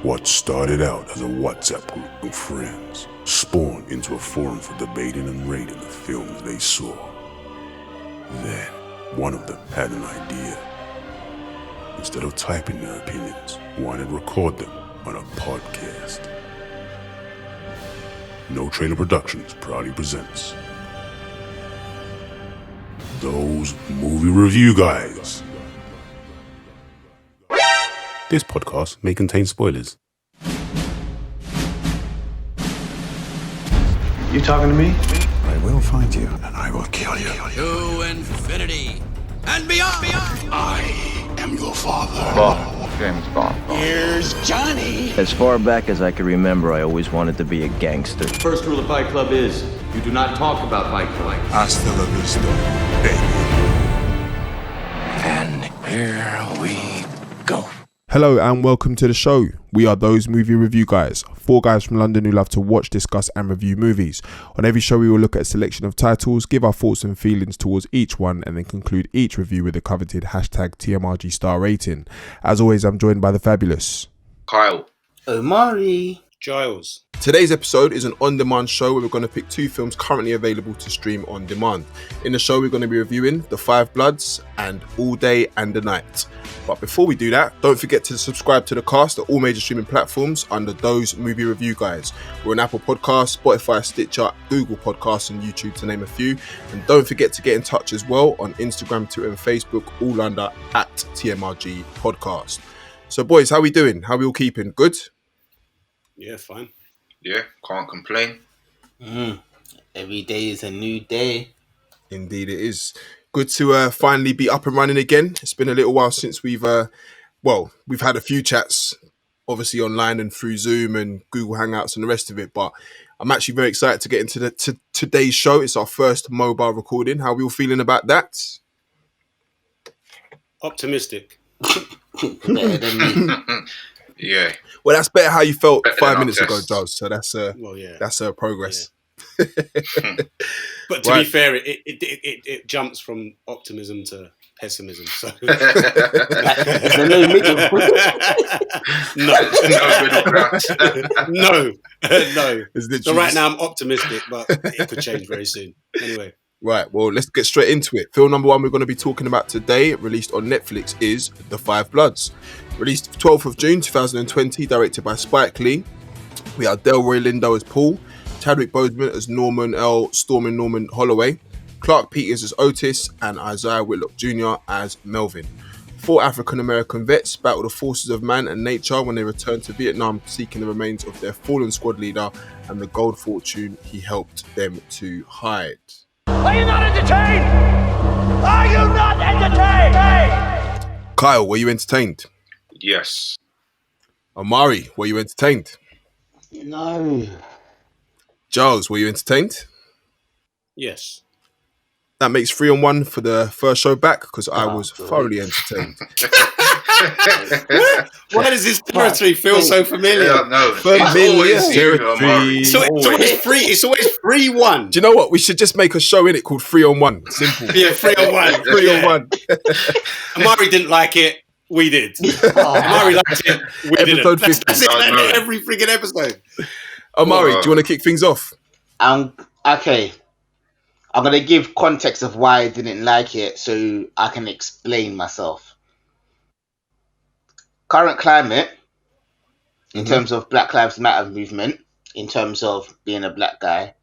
What started out as a WhatsApp group of friends spawned into a forum for debating and rating the films they saw. Then, one of them had an idea. Instead of typing their opinions, why not record them on a podcast? No Trailer Productions proudly presents Those Movie Review Guys. This podcast may contain spoilers. You talking to me? I will find you and I will kill you. To infinity and beyond. I am your father. James Bond. Here's Johnny. As far back as I can remember, I always wanted to be a gangster. First rule of Fight Club is you do not talk about Fight Club. Hasta la vista, baby. And here we go. Hello and welcome to the show. We are Those Movie Review Guys, four guys from London who love to watch, discuss and review movies. On every show we will look at a selection of titles, give our thoughts and feelings towards each one and then conclude each review with the coveted hashtag TMRG star rating. As always, I'm joined by the fabulous Kyle. Omari. Giles. Today's episode is an on-demand show where we're going to pick two films currently available to stream on demand. In the show we're going to be reviewing The Five Bloods and All Day and the Night. But before we do that, don't forget to subscribe to the cast at all major streaming platforms under Those Movie Review Guys. We're on Apple Podcasts, Spotify, Stitcher, Google Podcasts and YouTube to name a few. And don't forget to get in touch as well on Instagram, Twitter and Facebook, all under @TMRG Podcast. So boys, how we doing? How we all keeping? Good? Yeah, fine. Yeah, can't complain. Every day is a new day. Indeed it is. Good to finally be up and running again. It's been a little while since we've had a few chats, obviously online and through Zoom and Google Hangouts and the rest of it. But I'm actually very excited to get into today's show. It's our first mobile recording. How are we all feeling about that? Optimistic. Better than me. Yeah. Well, that's better how you felt Better 5 than minutes our ago, tests. Giles. So that's progress. But to Right. be fair, it jumps from optimism to pessimism. So There's no middle. no, No middle ground. no. It's literally So right now I'm optimistic, but it could change very soon. Anyway, Right, well, let's get straight into it. Film number one we're going to be talking about today, released on Netflix, is The Five Bloods. Released 12th of June 2020, directed by Spike Lee. We have Delroy Lindo as Paul, Chadwick Boseman as Norman L. Stormin Norman Holloway, Clark Peters as Otis, and Isaiah Whitlock Jr. as Melvin. Four African-American vets battle the forces of man and nature when they return to Vietnam seeking the remains of their fallen squad leader and the gold fortune he helped them to hide. Are you not entertained? Are you not entertained? Hey! Kyle, were you entertained? Yes. Omari, were you entertained? No. Giles, were you entertained? yes. That makes 3-1 for the first show back because I was thoroughly entertained. Why does this territory feel so familiar? Yeah, no. Familiar It's always you, territory. Omari. So it's always free. It's always 3-1. Do you know what? We should just make a show in it called 3-on-1. Simple. Yeah, 3-1. 3-on-1. Amari didn't like it. We did. Amari liked it. We didn't. Episode That's 50. it. I know. Every freaking episode. Omari, do you want to kick things off? Okay. I'm going to give context of why I didn't like it so I can explain myself. Current climate, in terms of Black Lives Matter movement, in terms of being a black guy,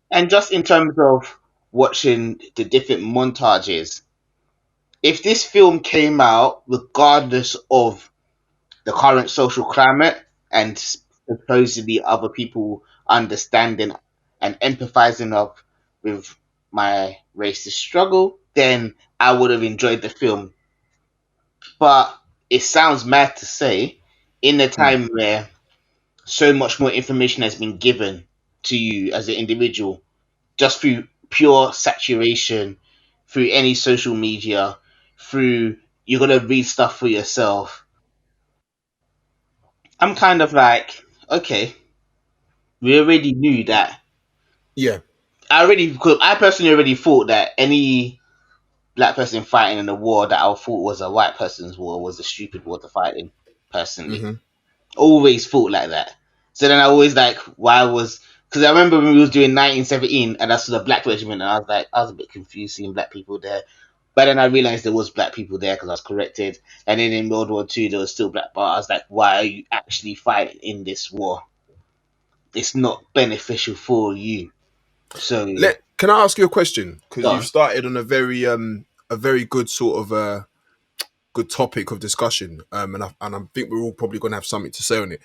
and just in terms of watching the different montages. If this film came out regardless of the current social climate and supposedly other people understanding and empathizing with my racist struggle, then I would have enjoyed the film. But it sounds mad to say, in a time where so much more information has been given to you as an individual, just through pure saturation, through any social media, through you're going to read stuff for yourself. I'm kind of like, okay, we already knew that. Yeah. I personally already thought that any black person fighting in a war that I thought was a white person's war was a stupid war to fight in, personally. Always thought like that. So then I always like why was because I remember when we was doing 1917 and I saw the black regiment and I was a bit confused seeing black people there. But then I realized there was black people there because I was corrected. And then in World War II there was still black. But I was like, why are you actually fighting in this war? It's not beneficial for you. So Can I ask you a question? Because Go you've on. started on a very good sort of good topic of discussion, and I think we're all probably going to have something to say on it.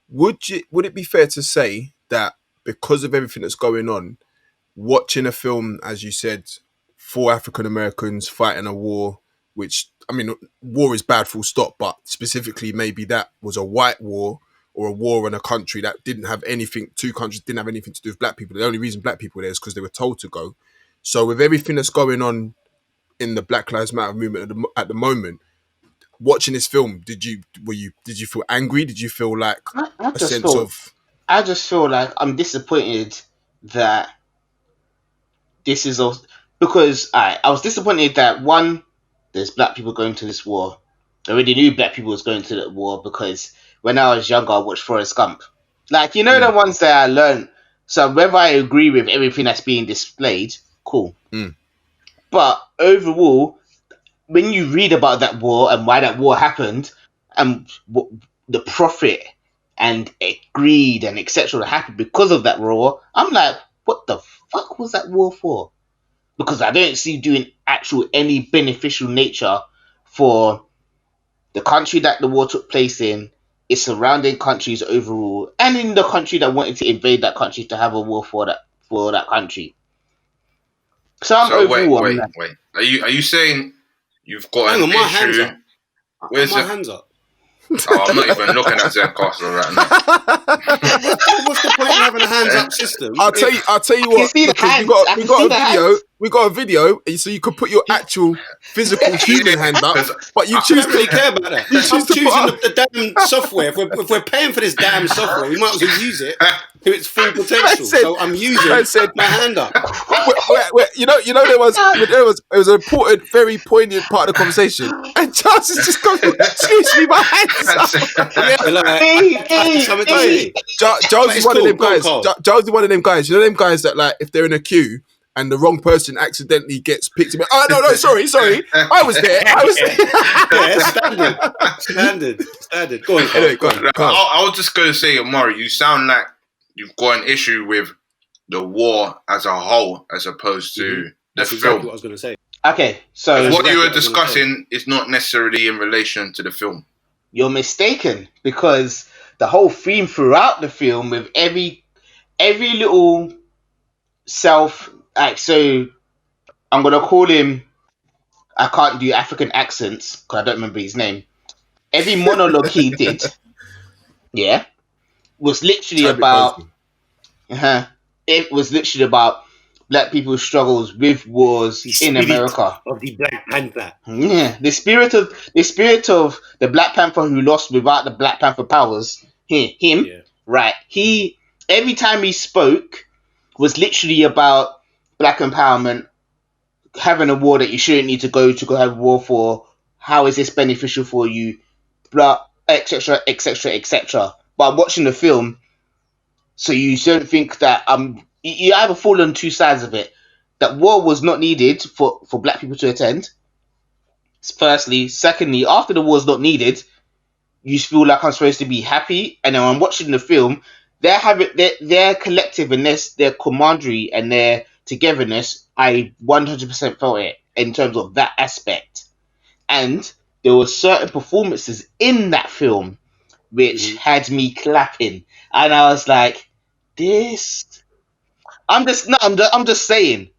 Would it be fair to say that because of everything that's going on, watching a film, as you said, for African Americans fighting a war, which I mean, war is bad, full stop, but specifically maybe that was a white war or a war in a country that didn't have anything. Two countries didn't have anything to do with black people. The only reason black people were there is because they were told to go. So with everything that's going on in the Black Lives Matter movement at the moment, watching this film, did you feel angry? Did you feel like I a just sense feel of I just feel like I'm disappointed that this is also because I was disappointed that one, there's black people going to this war. I already knew black people was going to the war because when I was younger I watched Forrest Gump. Like the ones that I learned. So whether I agree with everything that's being displayed, cool. But overall, when you read about that war and why that war happened and the profit and greed and etc. that happened because of that war, I'm like, what the fuck was that war for? Because I don't see doing actual any beneficial nature for the country that the war took place in, its surrounding countries overall, and in the country that wanted to invade that country to have a war for that country. So I'm So overall, wait. Are you saying you've got Hang an on, my hands issue? up. Where's My the? hands up. Oh, I'm not even looking at Zencaster right now. What's the point in having a hands up system? I'll tell you I can what, see the because hands. I we can got see a the video, hands. so you could put your actual physical human hand up, 'Cause but you I choose don't really to care about that. you choose I'm to put choosing up. the damn software. If we're paying for this damn software, we might as well use it to its full potential. said- So I'm using said- my hand up. You know, it was an important, very poignant part of the conversation, and Charles is just going, "Excuse me, my hands up." Yeah, like I had something to say. Giles But is it's one of cool. them Go on, guys. Carl. Giles is one of them guys. You know them guys that like if they're in a queue and the wrong person accidentally gets picked up. Oh no, sorry. I was there. Yeah, standard. Go on, Carl. Anyway, go on. I was just going to say, Amari, you sound like you've got an issue with the war as a whole, as opposed to the That's film. exactly what I was going to say. Okay, so What exactly you what were I was gonna discussing is not necessarily in relation to the film. you're mistaken because the whole theme throughout the film with every little self like so I'm gonna call him I can't do African accents because I don't remember his name. Every monologue he did, yeah, was literally Chadwick about Boseman. it was literally about black people's struggles with wars in America. Of the Black Panther. Yeah, the spirit of the Black Panther who lost without the Black Panther powers. Him, Yeah. right? He every time he spoke was literally about black empowerment, having a war that you shouldn't need to go have war for. How is this beneficial for you? Blah, etc., etc., etc. But I'm watching the film, so you don't think that you either fall on two sides of it. That war was not needed for black people to attend. Firstly, secondly, after the war's not needed, you feel like I'm supposed to be happy, and then when I'm watching the film, their collective and their camaraderie and their togetherness. I 100% felt it in terms of that aspect, and there were certain performances in that film which had me clapping, and I was like, "This." I'm just saying.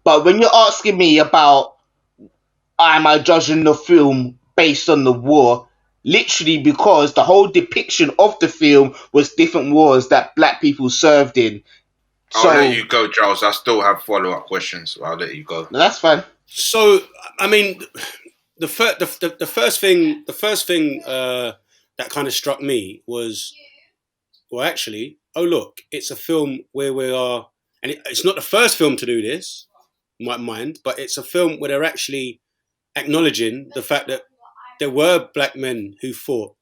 But when you're asking me about am I judging the film based on the war, literally because the whole depiction of the film was different wars that black people served in. I'll let you go, Charles. I still have follow-up questions, so I'll let you go. No, that's fine. So, I mean, the first thing that kind of struck me was, well, actually, oh look, it's a film where we are, and it's not the first film to do this, in my mind, but it's a film where they're actually acknowledging the fact that there were black men who fought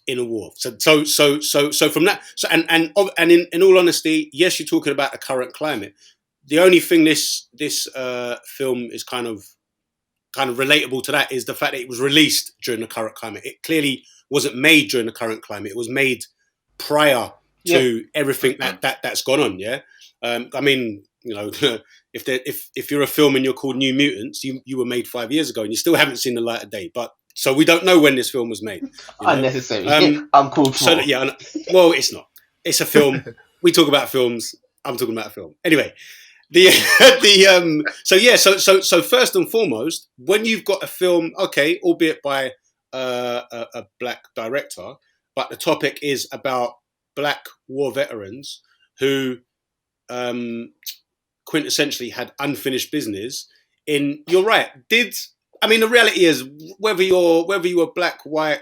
in a war. So from that, and in all honesty, yes, you're talking about the current climate. The only thing this film is kind of relatable to that is the fact that it was released during the current climate. It clearly wasn't made during the current climate. It was made prior to everything that's gone on. Yeah, I mean, you know, if you're a film and you're called New Mutants, you were made 5 years ago and you still haven't seen the light of day. But so we don't know when this film was made. Unnecessary. I'm called for. So yeah, well, it's not. It's a film. We talk about films. I'm talking about a film. Anyway, so first and foremost, when you've got a film, okay, albeit by a black director, but the topic is about black war veterans who quintessentially had unfinished business. You're right. The reality is whether you were black, white,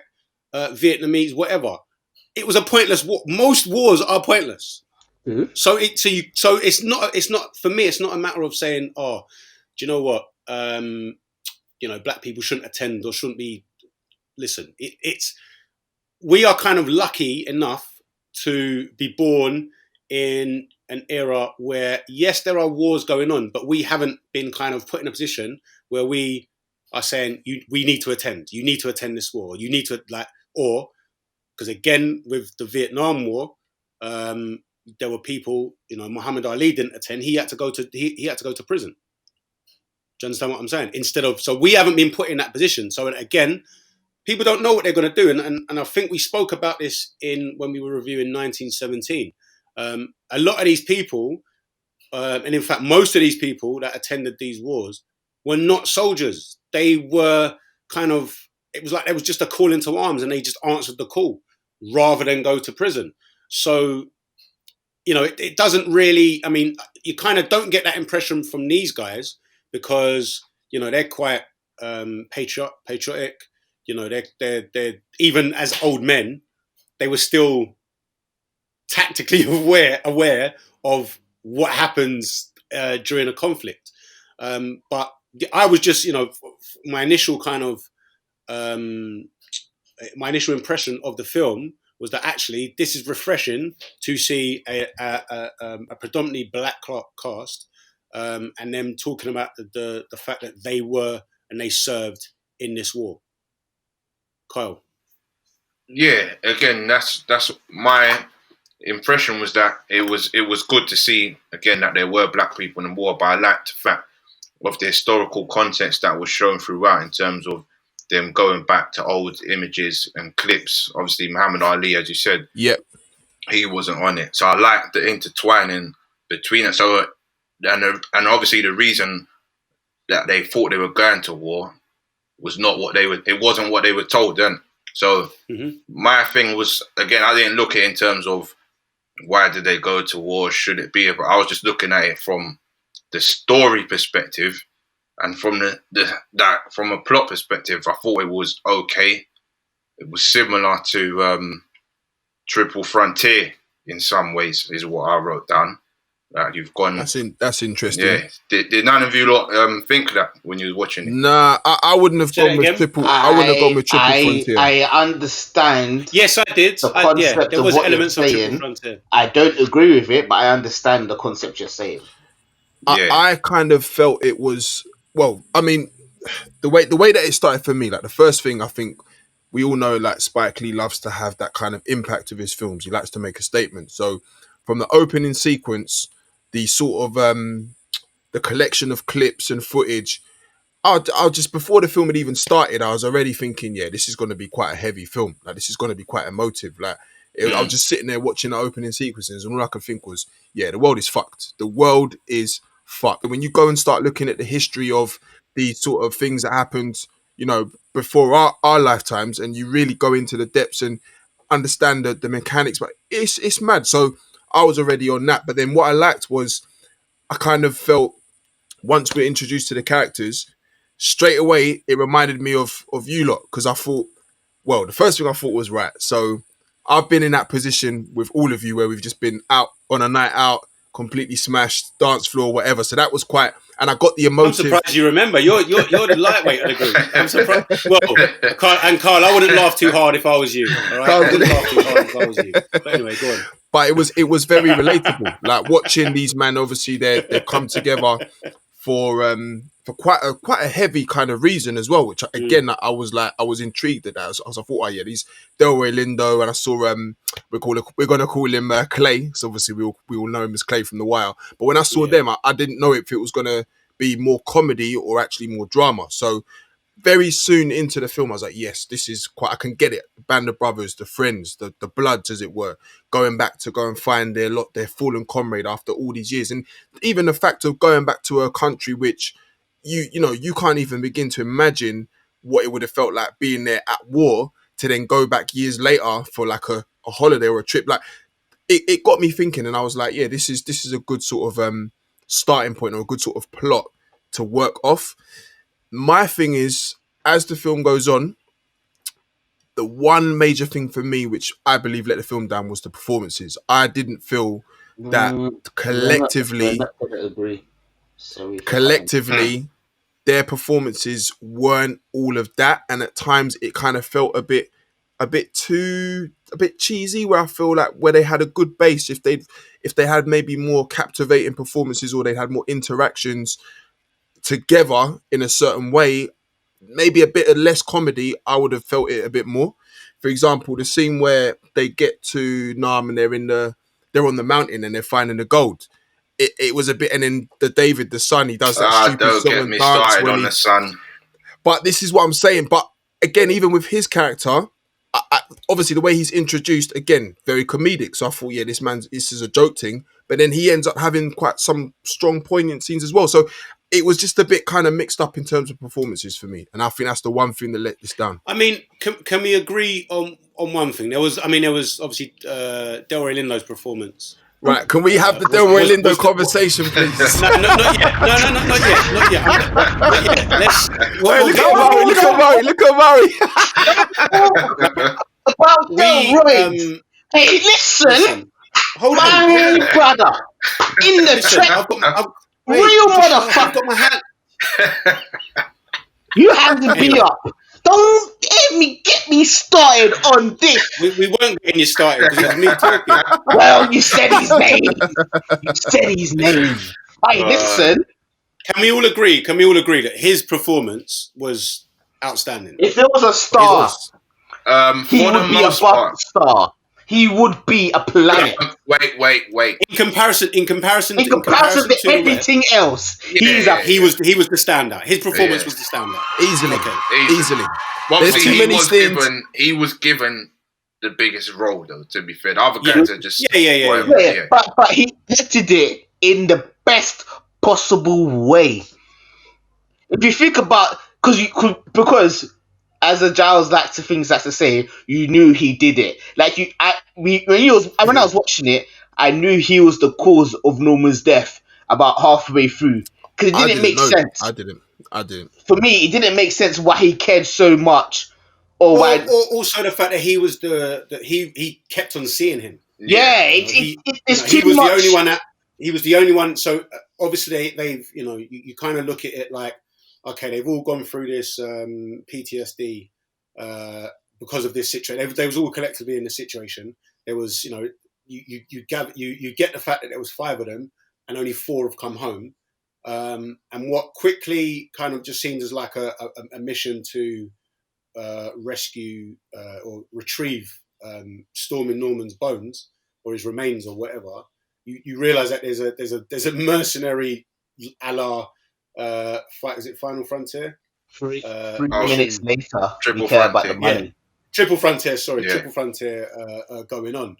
Vietnamese, whatever, it was a pointless war. Most wars are pointless. Mm-hmm. So it's not for me. It's not a matter of saying, oh, do you know what? Black people shouldn't attend or shouldn't be. Listen, we are kind of lucky enough to be born in an era where, yes, there are wars going on, but we haven't been kind of put in a position where we are saying we need to attend. You need to attend this war. You need to because again with the Vietnam War. There were people, Muhammad Ali didn't attend. He had to go to prison. Do you understand what I'm saying? So we haven't been put in that position. So again, people don't know what they're going to do. And I think we spoke about this when we were reviewing 1917. A lot of these people, and in fact, most of these people that attended these wars were not soldiers. They were it was like there was just a call into arms and they just answered the call rather than go to prison. So, it doesn't really, you kind of don't get that impression from these guys because, they're quite patriotic. They're even as old men, they were still tactically aware of what happens during a conflict. But I was just, my initial impression of the film was that actually this is refreshing to see a predominantly black cast and them talking about the fact that they were and they served in this war. Kyle. Yeah, again, that's my impression was that it was good to see again that there were black people in the war, but I liked the fact of the historical context that was shown throughout in terms of them going back to old images and clips. Obviously, Muhammad Ali, as you said, he wasn't on it. So I like the intertwining between it. So, and obviously the reason that they thought they were going to war was not what they were. It wasn't what they were told then. So my thing was, again, I didn't look at it in terms of why did they go to war? Should it be? But I was just looking at it from the story perspective. And from from a plot perspective, I thought it was okay. It was similar to Triple Frontier in some ways, is what I wrote down. You've gone. That's interesting. Yeah. Did none of you lot think that when you were watching it? Nah, I wouldn't have gone with Triple. I wouldn't have gone with Triple Frontier. I understand. Yes, I did. The concept there of was what elements you're of saying. Triple Frontier. I don't agree with it, but I understand the concept you're saying. I kind of felt it was. Well, the way that it started for me, like the first thing I think we all know, like Spike Lee loves to have that kind of impact of his films. He likes to make a statement. So from the opening sequence, the sort of the collection of clips and footage, I'll just before the film had even started, I was already thinking, yeah, this is going to be quite a heavy film. Like this is going to be quite emotive. Like I was just sitting there watching the opening sequences, and all I could think was, yeah, the world is fucked. The world is fucked. And when you go and start looking at the history of these sort of things that happened, before our lifetimes, and you really go into the depths and understand the mechanics, but it's mad. So I was already on that. But then what I liked was I kind of felt once we're introduced to the characters, straight away it reminded me of you lot, because I thought, well, the first thing I thought was, right, so I've been in that position with all of you where we've just been out on a night out, completely smashed, dance floor, whatever. So that was quite, and I got the I'm emotive. surprised you remember. You're the lightweight of the group. I'm surprised. Well, Carl, I wouldn't laugh too hard if I was you. All right, I wouldn't laugh too hard if I was you. But anyway, go on. But it was very relatable. Like watching these men, obviously they come together for quite a heavy kind of reason as well. Which again, I was intrigued at that. I thought, oh yeah, these Delroy Lindo, and I saw we're gonna call him Clay. So obviously we all know him as Clay from The Wire. But when I saw them, I didn't know if it was gonna be more comedy or actually more drama. So very soon into the film, I was like, yes, this is quite, I can get it. The band of brothers, the friends, the bloods, as it were, going back to go and find their fallen comrade after all these years. And even the fact of going back to a country which you can't even begin to imagine what it would have felt like being there at war, to then go back years later for like a holiday or a trip. Like it got me thinking, and I was like, yeah, this is a good sort of starting point, or a good sort of plot to work off. My thing is, as the film goes on, the one major thing for me, which I believe let the film down, was the performances. I didn't feel that collectively, their performances weren't all of that, and at times it kind of felt a bit cheesy. Where I feel like where they had a good base, if they had maybe more captivating performances, or they had more interactions together in a certain way, maybe a bit of less comedy, I would have felt it a bit more. For example, the scene where they get to Nam and they're on the mountain and they're finding the gold. It was a bit, and then the son, he does that stupid don't song get and me dance started when on the son. But this is what I'm saying. But again, even with his character, obviously the way he's introduced, again, very comedic. So I thought, yeah, this is a joke thing. But then he ends up having quite some strong, poignant scenes as well. So it was just a bit kind of mixed up in terms of performances for me. And I think that's the one thing that let this down. I mean, can we agree on one thing? There was obviously Delroy Lindo's performance. Right, can we have the Delroy Lindo conversation, please? No, not yet. No, not yet. Not yet. Let's. Look at Murray. About Delroy. Hey, listen. Hold my on, brother. In the trap. Real motherfucker. I've got my hand. You have to be up. Don't get me started on this. We weren't getting you started because it was me talking. Well, you said his name. Hey, listen. Can we all agree that his performance was outstanding? If there was a star, he would be a star. He would be a planet. Wait. In comparison to everything else, he was the standout. His performance was the standout. Easily. Well, there's too many things. He was given the biggest role, though. To be fair, the other guys are just yeah. But he acted it in the best possible way. If you think about, because as a Giles likes to say, you knew he did it. Like when I was watching it, I knew he was the cause of Norman's death about halfway through, because it didn't make sense. I didn't. For me, it didn't make sense why he cared so much, or also the fact that he was he kept on seeing him. Yeah, it's too much. He was the only one. So obviously they've you kind of look at it like, okay, they've all gone through this PTSD because of this situation. They was all collectively in the situation. There was, you get the fact that there was 5 of them and only 4 have come home. And what quickly kind of just seemed as like a mission to rescue or retrieve Stormin Norman's bones or his remains or whatever. You realise that there's a mercenary a la is it Final Frontier? 3 minutes later, Triple we care Frontier. about the money. Yeah. Triple Frontier, sorry, yeah. Triple Frontier going on.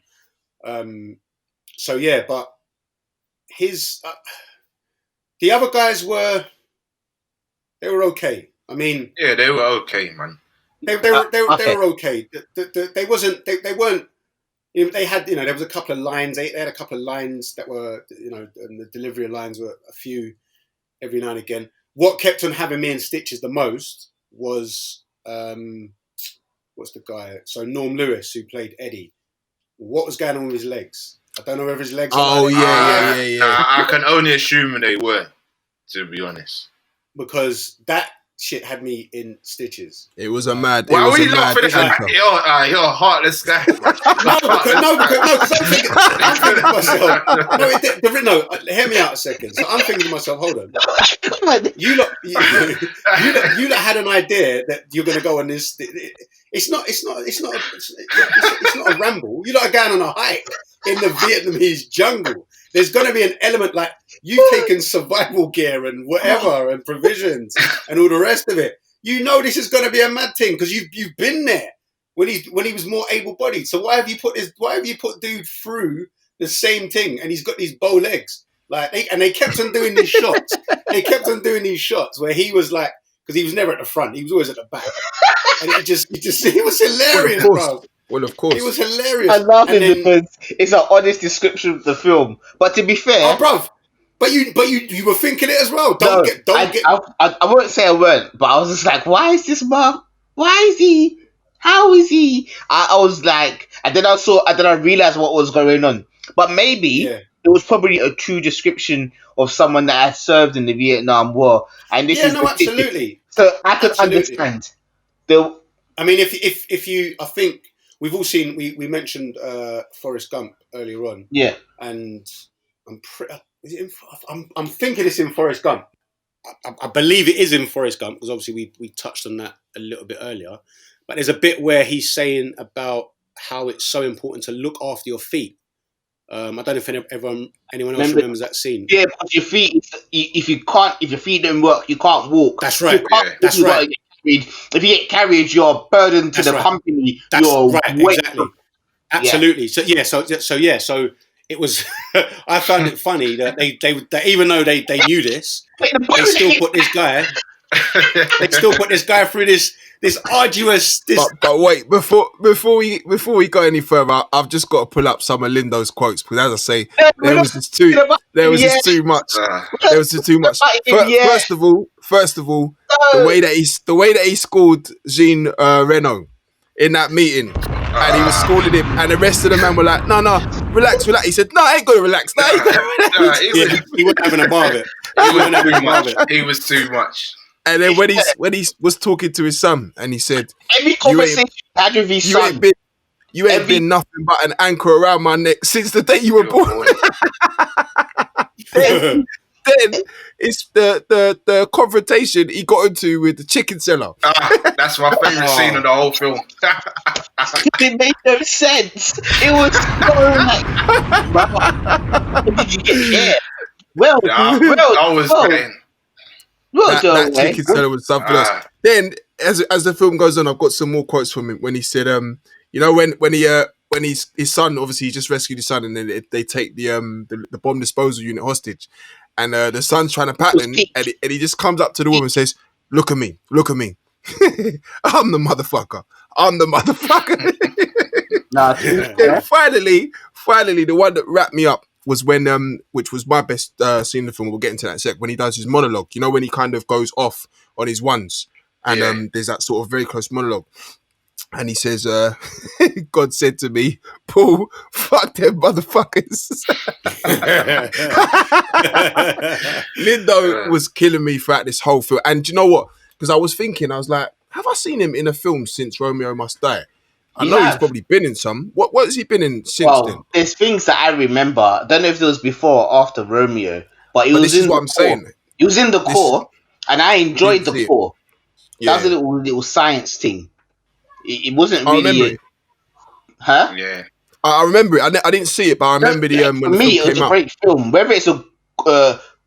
But his the other guys were okay. I mean, yeah, they were okay, man. They were okay. They weren't. They had, there was a couple of lines. They had a couple of lines that were, and the delivery of lines were a few every now and again. What kept on having me in stitches the most was, what's the guy? So Norm Lewis, who played Eddie. What was going on with his legs? I don't know whether his legs. Oh, yeah. I can only assume they were. To be honest. because that shit had me in stitches. It was a mad. Why it was are a you mad laughing at encounter. You're a heartless guy. Because I'm thinking to myself, no, hear me out a second. So I'm thinking to myself, hold on. You lot had an idea that you're going to go on this. It's not a ramble. You lot are going on a hike in the Vietnamese jungle. There's going to be an element like you've taken survival gear and whatever and provisions and all the rest of it. You know this is going to be a mad thing because you've been there when he was more able-bodied. So why have you put dude through the same thing and he's got these bow legs? They kept on doing these shots. They kept on doing these shots where he was like, because he was never at the front, he was always at the back, and it was hilarious, bro. Well, of course, it was hilarious. I love it because it's an honest description of the film. But to be fair, bro, but you were thinking it as well. I won't say I weren't, but I was just like, why is this man? Why is he? How is he? I was like, and then I realized what was going on. But maybe it was probably a true description of someone that had served in the Vietnam War, and this is absolutely. So I could understand. I mean, if you, I think we've all seen. We mentioned Forrest Gump earlier on. Yeah, and I'm thinking it's in Forrest Gump. I believe it is in Forrest Gump because obviously we touched on that a little bit earlier. But there's a bit where he's saying about how it's so important to look after your feet. I don't know if anyone else remembers that scene. Yeah, because your feet, if your feet don't work, you can't walk. That's right. That's right. If you get carried, you're a burden to the company. That's you're right. Exactly. Absolutely. Yeah. So it was. I found it funny that they even though they knew this, they still put this guy. They still put this guy through this arduous. But wait, before we go any further, I've just got to pull up some of Lindo's quotes because, as I say, there was just too much. There was just too much. First of all, the way that he scored Jean Reno in that meeting, and he was schooling him, and the rest of the men were like, "No, relax." He said, "No, I ain't gonna relax." No, he wasn't having a bar of it. He was too much. And then when he was talking to his son, and he said, "Every conversation you had with his son, you ain't been nothing but an anchor around my neck since the day you were born." then it's the confrontation he got into with the chicken seller. That's my favorite scene of the whole film. It made no sense. It was so like, did you get here? That chicken seller was something else. Then, as the film goes on, I've got some more quotes from him when he said, when his son, obviously he just rescued his son, and then they take the bomb disposal unit hostage, and the son's trying to pattern, and he just comes up to the woman and says, look at me. I'm the motherfucker. And finally, the one that wrapped me up was when, which was my best scene in the film. We'll get into that in a sec. When he does his monologue, when he kind of goes off on his ones, and there's that sort of very close monologue, and he says, "God said to me, Paul, fuck them motherfuckers." Lindo was killing me throughout this whole film, and do you know what? Because I was thinking, I was like, have I seen him in a film since Romeo Must Die? I know he's probably been in some. What has he been in since then? There's things that I remember. I don't know if it was before or after Romeo, but he was this is what I'm saying. He was in the core, and I enjoyed the core. Yeah. That was a little science thing. It wasn't really. I remember it. Huh? Yeah. I remember it. I didn't see it, but I remember when for me, it was a great film. Whether it's a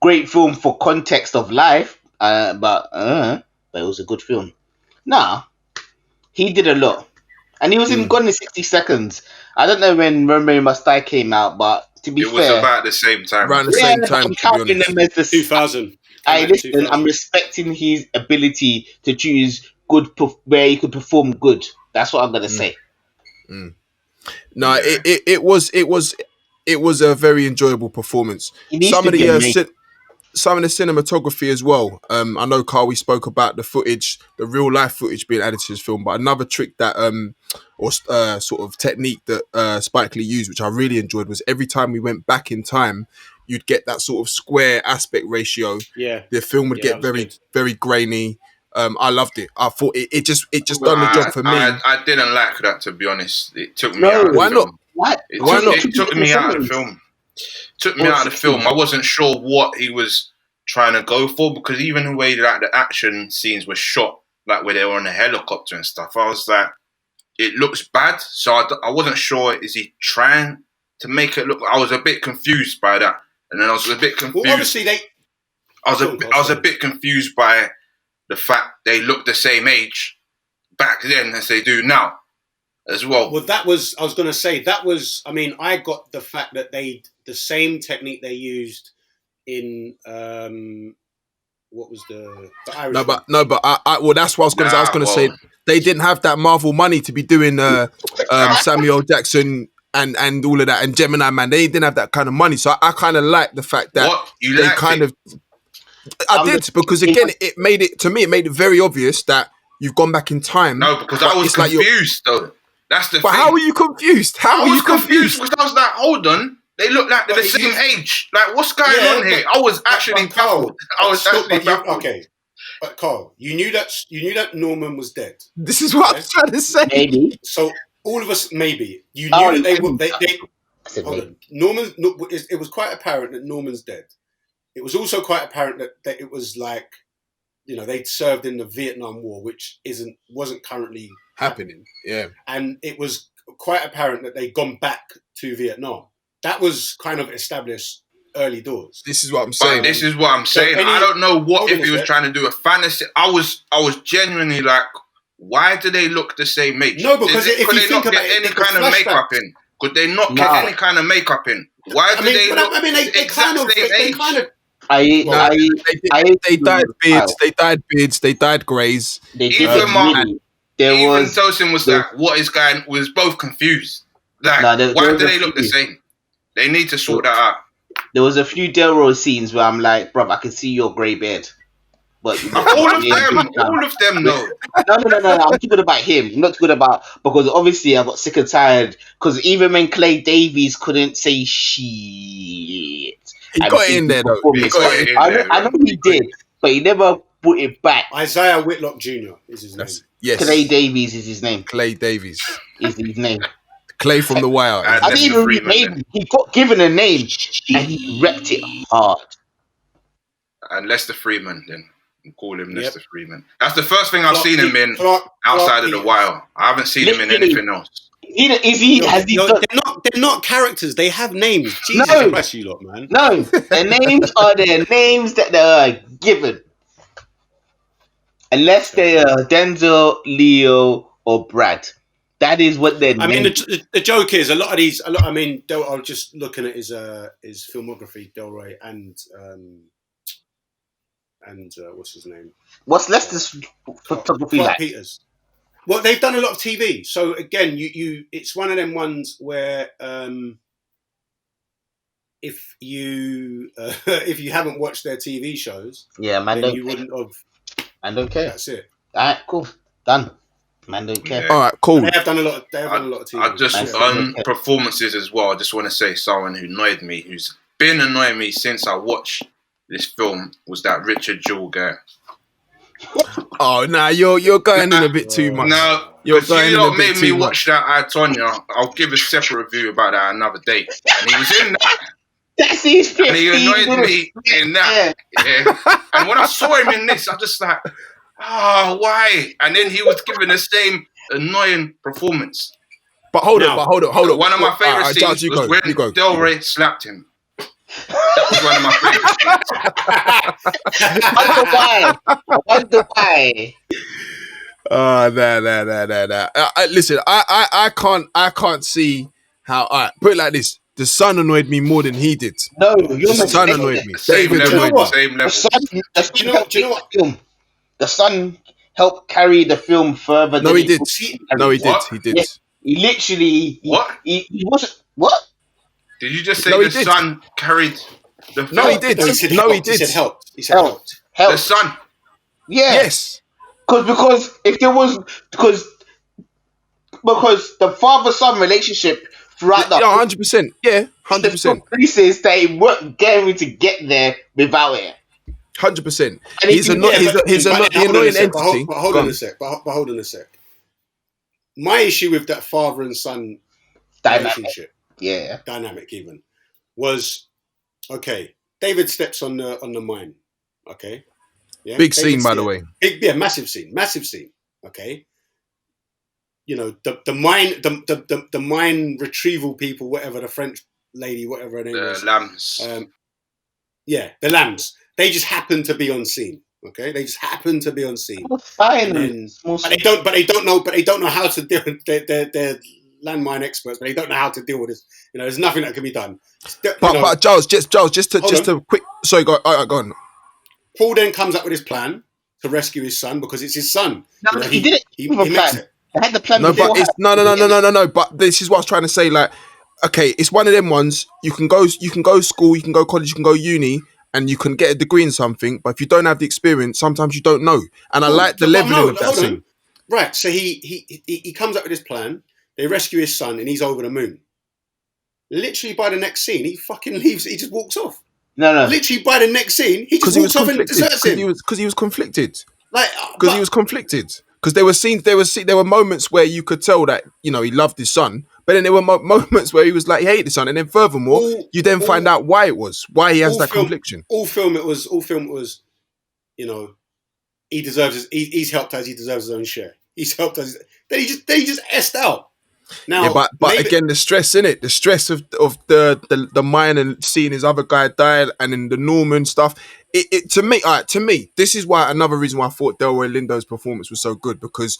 great film for context of life, but it was a good film. Nah, he did a lot. And he was in Gone in 60 Seconds. I don't know when Romeo Must Die came out, but to be fair... It was about the same time. Around the same time, I'm counting them as the 2000. Listen, I'm respecting his ability to choose where he could perform good. That's what I'm going to say. No, it was a very enjoyable performance. Some of the cinematography as well. I know, Carl, we spoke about the footage, the real life footage being added to his film, but another trick that, sort of technique that Spike Lee used, which I really enjoyed, was every time we went back in time, you'd get that sort of square aspect ratio. Yeah. The film would Yeah, get that was very, good. very grainy. I loved it. I thought it just done the job for me. I didn't like that, to be honest. It took me No, out of the why film. not? What? It took me out of the film. Took me out of the film. I wasn't sure what he was trying to go for, because even the way that the action scenes were shot, like where they were on a helicopter and stuff, I was like, it looks bad. So I wasn't sure, is he trying to make it look? I was a bit confused by that, and then I was a bit confused. Well, obviously I was a bit confused by the fact they look the same age back then as they do now, as well. Well, I was going to say, I got the fact that the same technique they used in, what was the Irish one? But well, that's what I was going to say. They didn't have that Marvel money to be doing Samuel Jackson and all of that, and Gemini Man. They didn't have that kind of money, so I kind of like the fact that they kind of. I did, because again, it made it very obvious that you've gone back in time. No, because I was confused though. That's the thing. But how were you confused? I was confused because I was like, hold on. They look like they're the same age. Like, what's going on here? I was actually baffled. Okay, but Carl, you knew that Norman was dead. This is what I'm trying to say. Maybe. So all of us, maybe you knew that they were. Hold on. Norman. It was quite apparent that Norman's dead. It was also quite apparent that it was like, they'd served in the Vietnam War, which wasn't currently happening. Yeah, and it was quite apparent that they'd gone back to Vietnam. That was kind of established early doors. This is what I'm saying. I don't know what if he was trying to do a fantasy. I was genuinely like, why do they look the same age? No, because if you they think not about get it, any kind of makeup in? Could they not get any kind of makeup in? Why do they look the exact same age? They dyed beards. They dyed beards. They dyed greys. Even Tosin was like, "What is going?" Was both confused. Like, why do they look the same? They need to sort that out. There was a few Delroy scenes where I'm like, bruv, I can see your grey beard. But all of them, though. No. I'm too good about him. I'm not too good about, because obviously I got sick and tired. Because even when Clay Davies couldn't say shit, he got it in there though. I know he did, but he never put it back. Isaiah Whitlock Jr. is his name. Yes. Clay Davies is his name. Clay Davies is his name. Clay from the Wire. I didn't even read name. He got given a name and he repped it hard. And Lester Freeman, then. We'll call him Lester Freeman. That's the first thing I've seen him in outside of the Wire. I haven't seen him in anything else. They're not characters. They have names. Jesus Christ, you lot, man. No, their names are their names that they are given. Unless they are Denzel, Leo, or Brad. That is what they're named. The joke is, I was just looking at his filmography, Delroy, and what's his name? What's Lester's photography like? Peters. Well, they've done a lot of TV. So again, it's one of them ones where if you haven't watched their TV shows, then you wouldn't have. Man don't care. That's it. All right, cool, done. Man don't care. All right, cool. They have done a lot of TV. I just on performances as well. I just want to say someone who annoyed me, who's been annoying me since I watched this film, was that Richard Jewell guy. Oh, nah, you're going in a bit too much. No, you're going in a bit made me too watch much. that I, Tonya. I'll give a separate review about that another day. And he was in that. That's his 50. And he annoyed me in that. Yeah. And when I saw him in this, I just like, why? And then he was giving the same annoying performance. But hold on. One of my favorite scenes was when Delroy slapped him. That was one of my favorite scenes. I wonder why. Oh, no. Listen, I can't see how. All right, put it like this: the son annoyed me more than he did. No, the son annoyed me. Same level. Do you know what? The son helped carry the film further. No, he did. No, he did. He did. Yeah, he literally. He wasn't. What? Did you just say the son carried the film? No, he did. No, he did. He said helped. He said helped. The son. Yeah. Yes. Because if there was because the father-son relationship throughout the Yeah, 100%. Yeah, 100%. places that he weren't getting to get there without it. 100%. And He's he- not. He's But the annoying entity. But hold Go on on. a sec. But hold on a sec. My issue with that father and son Dynamic. relationship, Yeah. dynamic even, was okay. David steps on the mine. Okay. Yeah. Big David scene, by the steps- way. Yeah, massive scene. Okay. You know, the mine retrieval people, whatever, the French lady, whatever her name was. Lambs. Yeah, the lambs. They just happen to be on scene. Okay, they just happen to be on scene. Fine. But they don't know how to deal. They're landmine experts, but they don't know how to deal with this. You know, there's nothing that can be done. But Giles, just to quick. Sorry, go on. Paul then comes up with his plan to rescue his son because it's his son. No, You know, he did it with a makes plan. it. I had the plan. No, but beforehand. it's no. But this is what I was trying to say. Like, okay, it's one of them ones. You can go school, you can go college, you can go uni, and you can get a degree in something. But if you don't have the experience, sometimes you don't know. And I like the leveling of that hold scene. on. Right, so he comes up with his plan. They rescue his son, and he's over the moon. Literally by the next scene, he fucking leaves. He just walks off. No. Literally by the next scene, he just walks off and deserts him. Because he was conflicted. Like, Because he was conflicted. Because there were moments where you could tell that, you know, he loved his son, but then there were moments where he was like he hated his son, and then furthermore, you then find out why he has that confliction. All film it was, you know, he deserves he's helped as he deserves his own share. He's helped us. Then he just essed out. Now, yeah, but again, the stress in it, the stress of the mine and seeing his other guy die, and then the Norman stuff. It to me, this is why another reason why I thought Delroy Lindo's performance was so good, because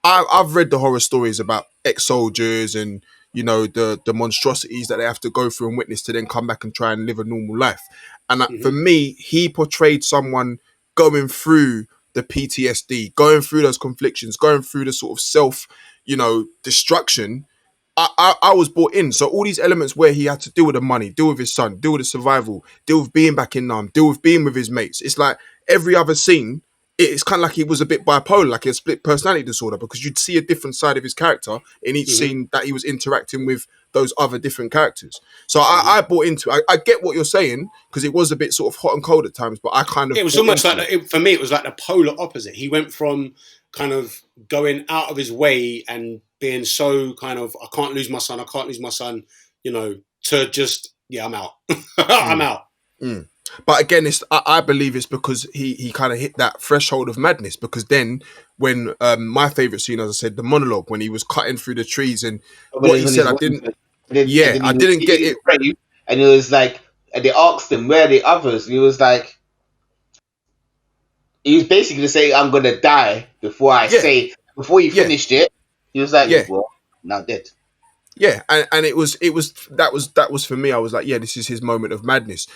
I've read the horror stories about ex-soldiers and, you know, the monstrosities that they have to go through and witness to then come back and try and live a normal life. And for me, he portrayed someone going through the PTSD, going through those conflictions, going through the sort of self, you know, destruction. I was brought in. So all these elements where he had to deal with the money, deal with his son, deal with the survival, deal with being back in Nam, deal with being with his mates. It's like every other scene, it's kind of like he was a bit bipolar, like a split personality disorder, because you'd see a different side of his character in each scene that he was interacting with those other different characters. So I bought into it. I get what you're saying, because it was a bit sort of hot and cold at times, but I kind of... It was almost like, for me, it was like the polar opposite. He went from kind of going out of his way and being so kind of, I can't lose my son, you know, to just, yeah, I'm out. I'm out. Mm. But again, I believe it's because he kind of hit that threshold of madness, because then when my favourite scene, as I said, the monologue, when he was cutting through the trees and what he said, I didn't get it. And it was like, and they asked him, where are the others? And he was like, he was basically saying, I'm going to die before before he finished it. He was like, well, now dead. Yeah, and it was that was for me. I was like, yeah, this is his moment of madness.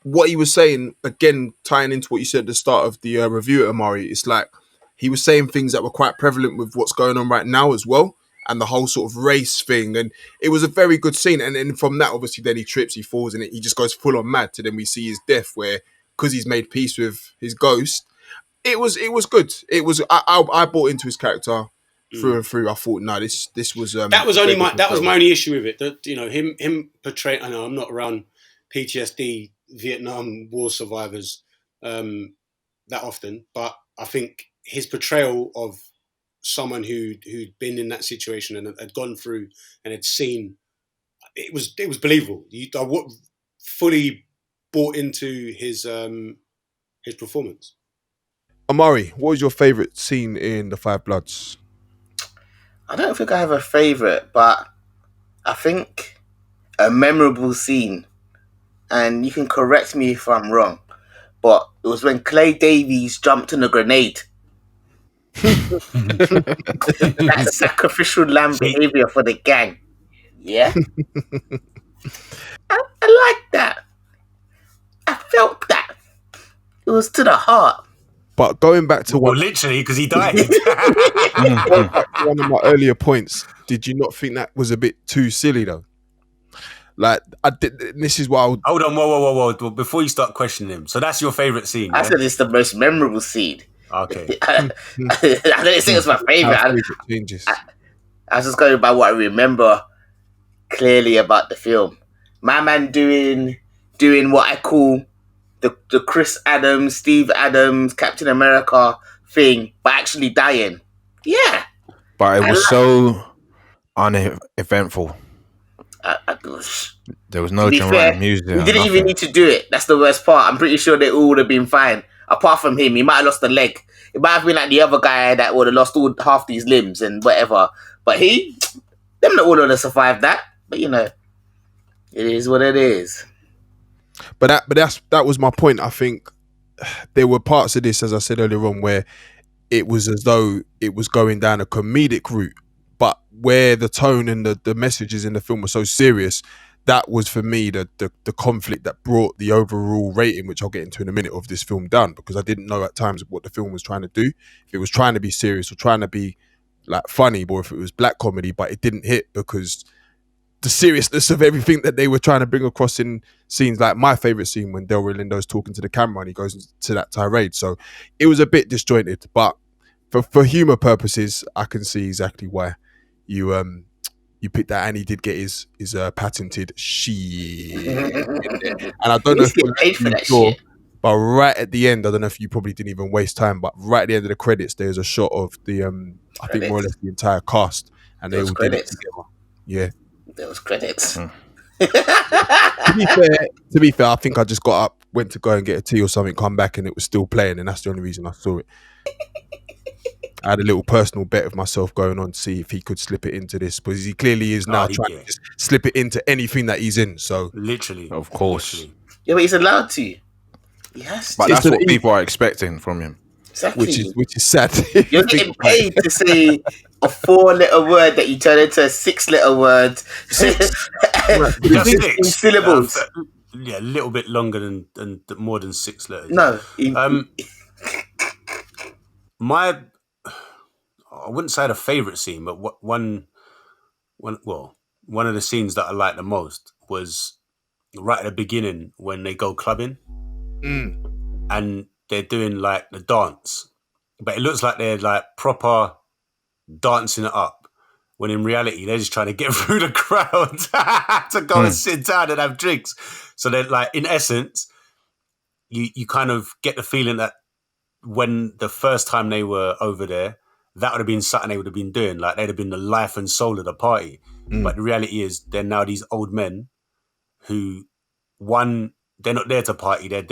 What he was saying, again, tying into what you said at the start of the review at Amari, it's like he was saying things that were quite prevalent with what's going on right now as well, and the whole sort of race thing. And it was a very good scene. And then from that, obviously, then he trips, he falls in it, he just goes full on mad. To then we see his death, where because he's made peace with his ghost, it was good. It was I bought into his character through and through. I thought, no, this was that was my only issue with it. That, you know, him portraying. I know I'm not around PTSD Vietnam War survivors that often, but I think his portrayal of someone who'd been in that situation and had gone through and had seen, it was believable. I fully bought into his performance. Amari, what was your favourite scene in The Five Bloods? I don't think I have a favourite, but I think a memorable scene, and you can correct me if I'm wrong, but it was when Clay Davies jumped on a grenade. That's sacrificial lamb behaviour for the gang. Yeah? I like that. I felt that. It was to the heart. But going back to literally, because he died. One of my earlier points, did you not think that was a bit too silly though? Like, this is why Hold on, whoa. Before you start questioning him, so that's your favourite scene? I said it's the most memorable scene. Okay. I didn't say it's my favourite. changes. I was just going by what I remember clearly about the film. My man doing what I call the Chris Adams, Steve Adams, Captain America thing, but actually dying. Yeah. But it was so uneventful. There was To no be fair, dramatic music. he didn't even Nothing. need to do it. That's the worst part. I'm pretty sure they all would have been fine. Apart from him, he might have lost a leg. It might have been like the other guy that would have lost half these limbs and whatever. But them not all would have survived that. But it is what it is. But that was my point. I think there were parts of this, as I said earlier on, where it was as though it was going down a comedic route, but where the tone and the messages in the film were so serious, that was for me the conflict that brought the overall rating, which I'll get into in a minute, of this film down, because I didn't know at times what the film was trying to do. If it was trying to be serious or trying to be like funny, or if it was black comedy, but it didn't hit because the seriousness of everything that they were trying to bring across in scenes. Like my favorite scene when Delroy Lindo's talking to the camera and he goes into that tirade. So it was a bit disjointed, but for humor purposes, I can see exactly why you picked that, and he did get his patented shit in there. And I don't know if He's getting paid for that saw, shit. but right at the end, I don't know if you probably didn't even waste time, but right at the end of the credits, there's a shot of the I think more or less the entire cast, and they all did it together. Yeah. There was credits. To be fair, I think I just got up, went to go and get a tea or something, come back, and it was still playing, and that's the only reason I saw it. I had a little personal bet of myself going on to see if he could slip it into this, because he clearly is now trying to just slip it into anything that he's in. So literally, of course, literally. Yeah, but he's allowed to. Yes, but that's what people are expecting from him. Exactly. Which is sad. You're getting paid to say a 4-letter word that you turn into a 6-letter word. 6 syllables. Yeah, a little bit longer than more than 6 letters. No. I wouldn't say the favorite scene, but one of the scenes that I liked the most was right at the beginning when they go clubbing and they're doing like the dance, but it looks like they're like proper dancing it up, when in reality they're just trying to get through the crowd to go and sit down and have drinks. So they're like, in essence, you kind of get the feeling that when the first time they were over there, that would have been something they would have been doing. Like they'd have been the life and soul of the party. But the reality is they're now these old men who, they're not there to party. They've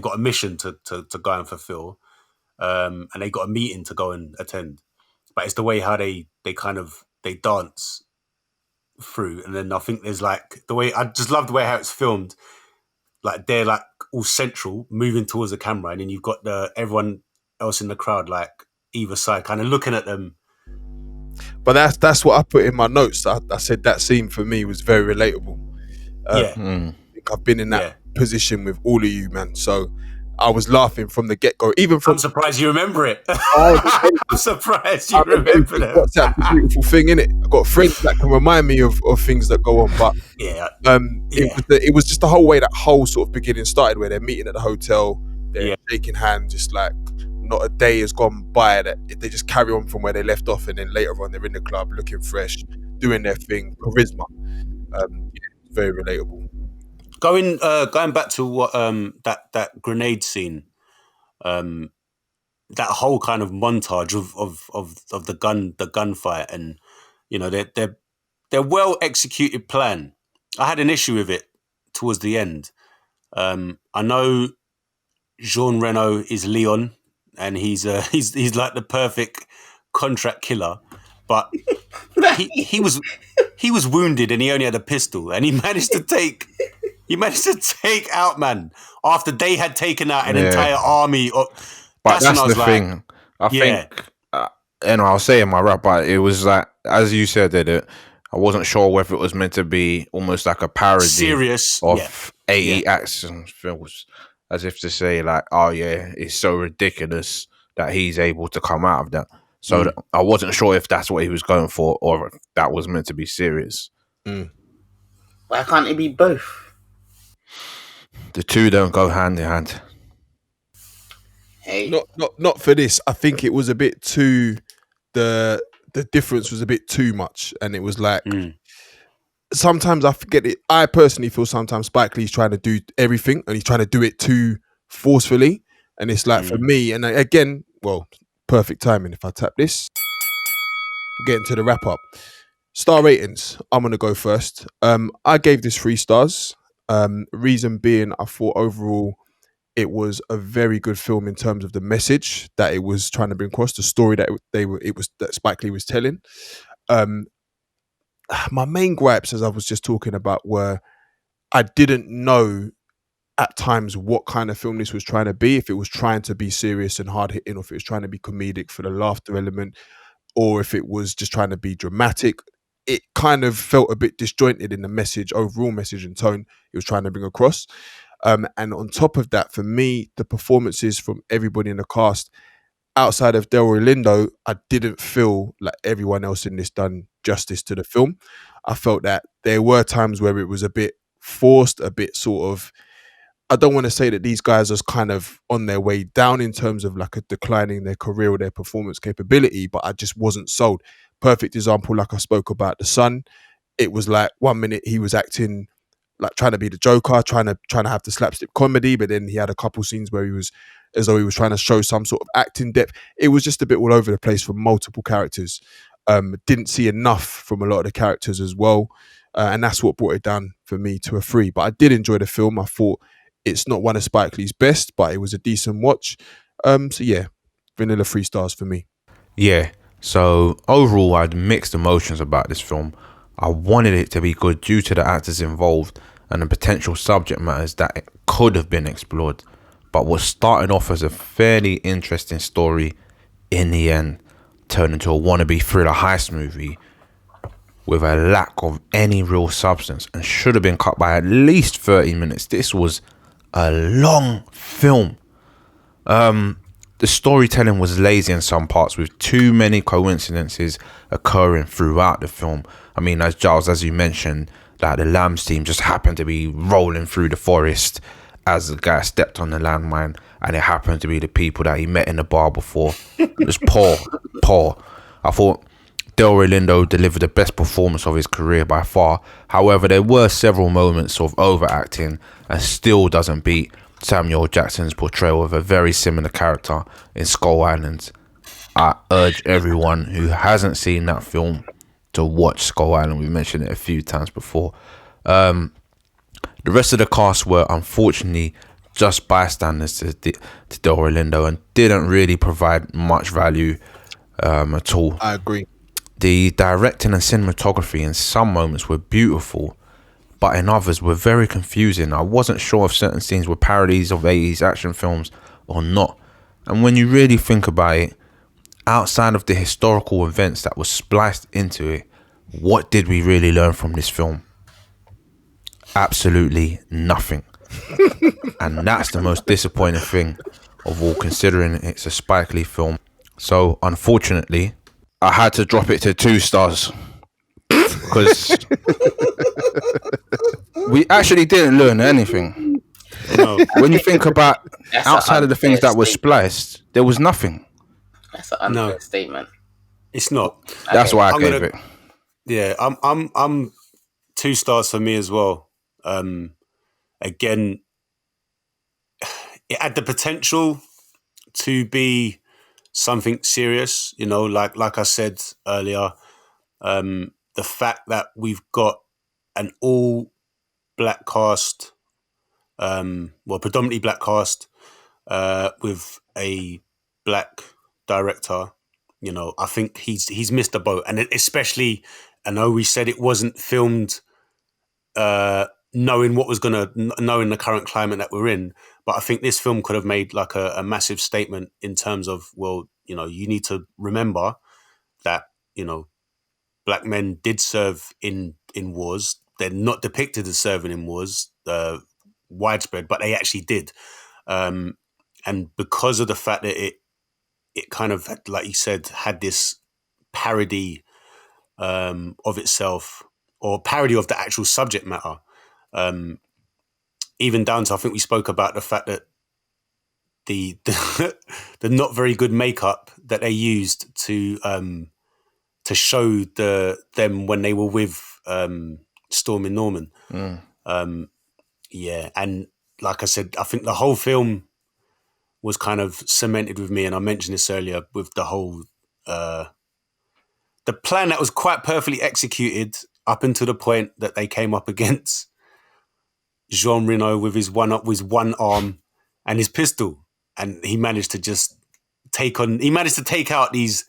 got a mission to go and fulfill. And they got a meeting to go and attend. But it's the way how they dance through. And then I think there's like I just love the way how it's filmed. Like they're like all central, moving towards the camera, and then you've got everyone else in the crowd, like either side, kind of looking at them. But that's what I put in my notes. I said that scene for me was very relatable. I think I've been in that position with all of you, man. So I was laughing from the get-go. I'm surprised you remember it. I'm surprised you remember that. WhatsApp's a beautiful thing, innit? I've got friends that can remind me of things that go on. But it was just the whole way that whole sort of beginning started, where they're meeting at the hotel, they're shaking hands, just like not a day has gone by that they just carry on from where they left off, and then later on they're in the club looking fresh, doing their thing, charisma. Very relatable. Going back to what that grenade scene, that whole kind of montage of the gunfight, and they're well executed plan. I had an issue with it towards the end. I know Jean Reno is Leon, and he's like the perfect contract killer, but he was wounded and he only had a pistol, and he managed to take out man after they had taken out an entire army. But that's the thing. I think, I was saying my rap, but it was like, as you said, I wasn't sure whether it was meant to be almost like a parody of 80 action films, as if to say like, oh yeah, it's so ridiculous that he's able to come out of that. So I wasn't sure if that's what he was going for, or if that was meant to be serious. Why can't it be both? The two don't go hand in hand. Hey, not for this. I think it was a bit too. The difference was a bit too much, and it was like sometimes I forget it. I personally feel sometimes Spike Lee's trying to do everything and he's trying to do it too forcefully. And it's like for me, and again, well, perfect timing if I tap this. Getting to the wrap up. Star ratings. I'm gonna go first. I gave this 3 stars. Reason being, I thought overall it was a very good film in terms of the message that it was trying to bring across, the story that that Spike Lee was telling. My main gripes, as I was just talking about, were I didn't know at times what kind of film this was trying to be. If it was trying to be serious and hard hitting, or if it was trying to be comedic for the laughter element, or if it was just trying to be dramatic. It kind of felt a bit disjointed in the message, overall message and tone it was trying to bring across. And on top of that, for me, the performances from everybody in the cast, outside of Delroy Lindo, I didn't feel like everyone else in this done justice to the film. I felt that there were times where it was a bit forced, a bit sort of, I don't want to say that these guys are kind of on their way down in terms of like a declining their career or their performance capability, but I just wasn't sold. Perfect example, like I spoke about The Son. It was like 1 minute he was acting like trying to be the Joker, trying to have the slapstick comedy, but then he had a couple scenes where he was as though he was trying to show some sort of acting depth. It was just a bit all over the place from multiple characters. Didn't see enough from a lot of the characters as well. And that's what brought it down for me to a 3. But I did enjoy the film. I thought it's not one of Spike Lee's best, but it was a decent watch. So yeah, vanilla 3 stars for me. Yeah. So overall, I had mixed emotions about this film. I wanted it to be good due to the actors involved and the potential subject matters that it could have been explored. But what started off as a fairly interesting story, in the end, turned into a wannabe thriller heist movie with a lack of any real substance and should have been cut by at least 30 minutes. This was a long film. The storytelling was lazy in some parts, with too many coincidences occurring throughout the film. I mean, as Giles, as you mentioned, that the Lambs team just happened to be rolling through the forest as the guy stepped on the landmine, and it happened to be the people that he met in the bar before. It was poor. I thought Delroy Lindo delivered the best performance of his career by far. However, there were several moments of overacting and still doesn't beat Samuel Jackson's portrayal of a very similar character in Skull Island. I urge everyone who hasn't seen that film to watch Skull Island. We mentioned it a few times before. The rest of the cast were unfortunately just bystanders to Delroy Lindo and didn't really provide much value at all. I agree. The directing and cinematography in some moments were beautiful, but in others were very confusing. I wasn't sure if certain scenes were parodies of 80s action films or not. And when you really think about it, outside of the historical events that were spliced into it, what did we really learn from this film? Absolutely nothing. And that's the most disappointing thing of all, considering it's a Spike Lee film. So unfortunately, I had to drop it to 2 stars because we actually didn't learn anything. No. When you think about That's outside of the things that were spliced, there was nothing. That's an unfair statement. It's not. That's why I gave it. Yeah, I'm 2 stars for me as well. Again, it had the potential to be something serious, you know, like I said earlier. The fact that we've got an all black cast, predominantly black cast, with a black director, you know, I think he's missed the boat. And especially, I know we said it wasn't filmed knowing the current climate that we're in, but I think this film could have made like a massive statement in terms of, well, you know, you need to remember that, you know, black men did serve in wars. They're not depicted as serving in wars widespread, but they actually did. And because of the fact that it kind of, like you said, had this parody of itself, or parody of the actual subject matter. Even down to, I think we spoke about the fact that the not very good makeup that they used to show them when they were with Storming Norman. Yeah, and like I said, I think the whole film was kind of cemented with me, and I mentioned this earlier with the whole the plan that was quite perfectly executed up until the point that they came up against Jean Reno with his one arm and his pistol, and he managed to just take out these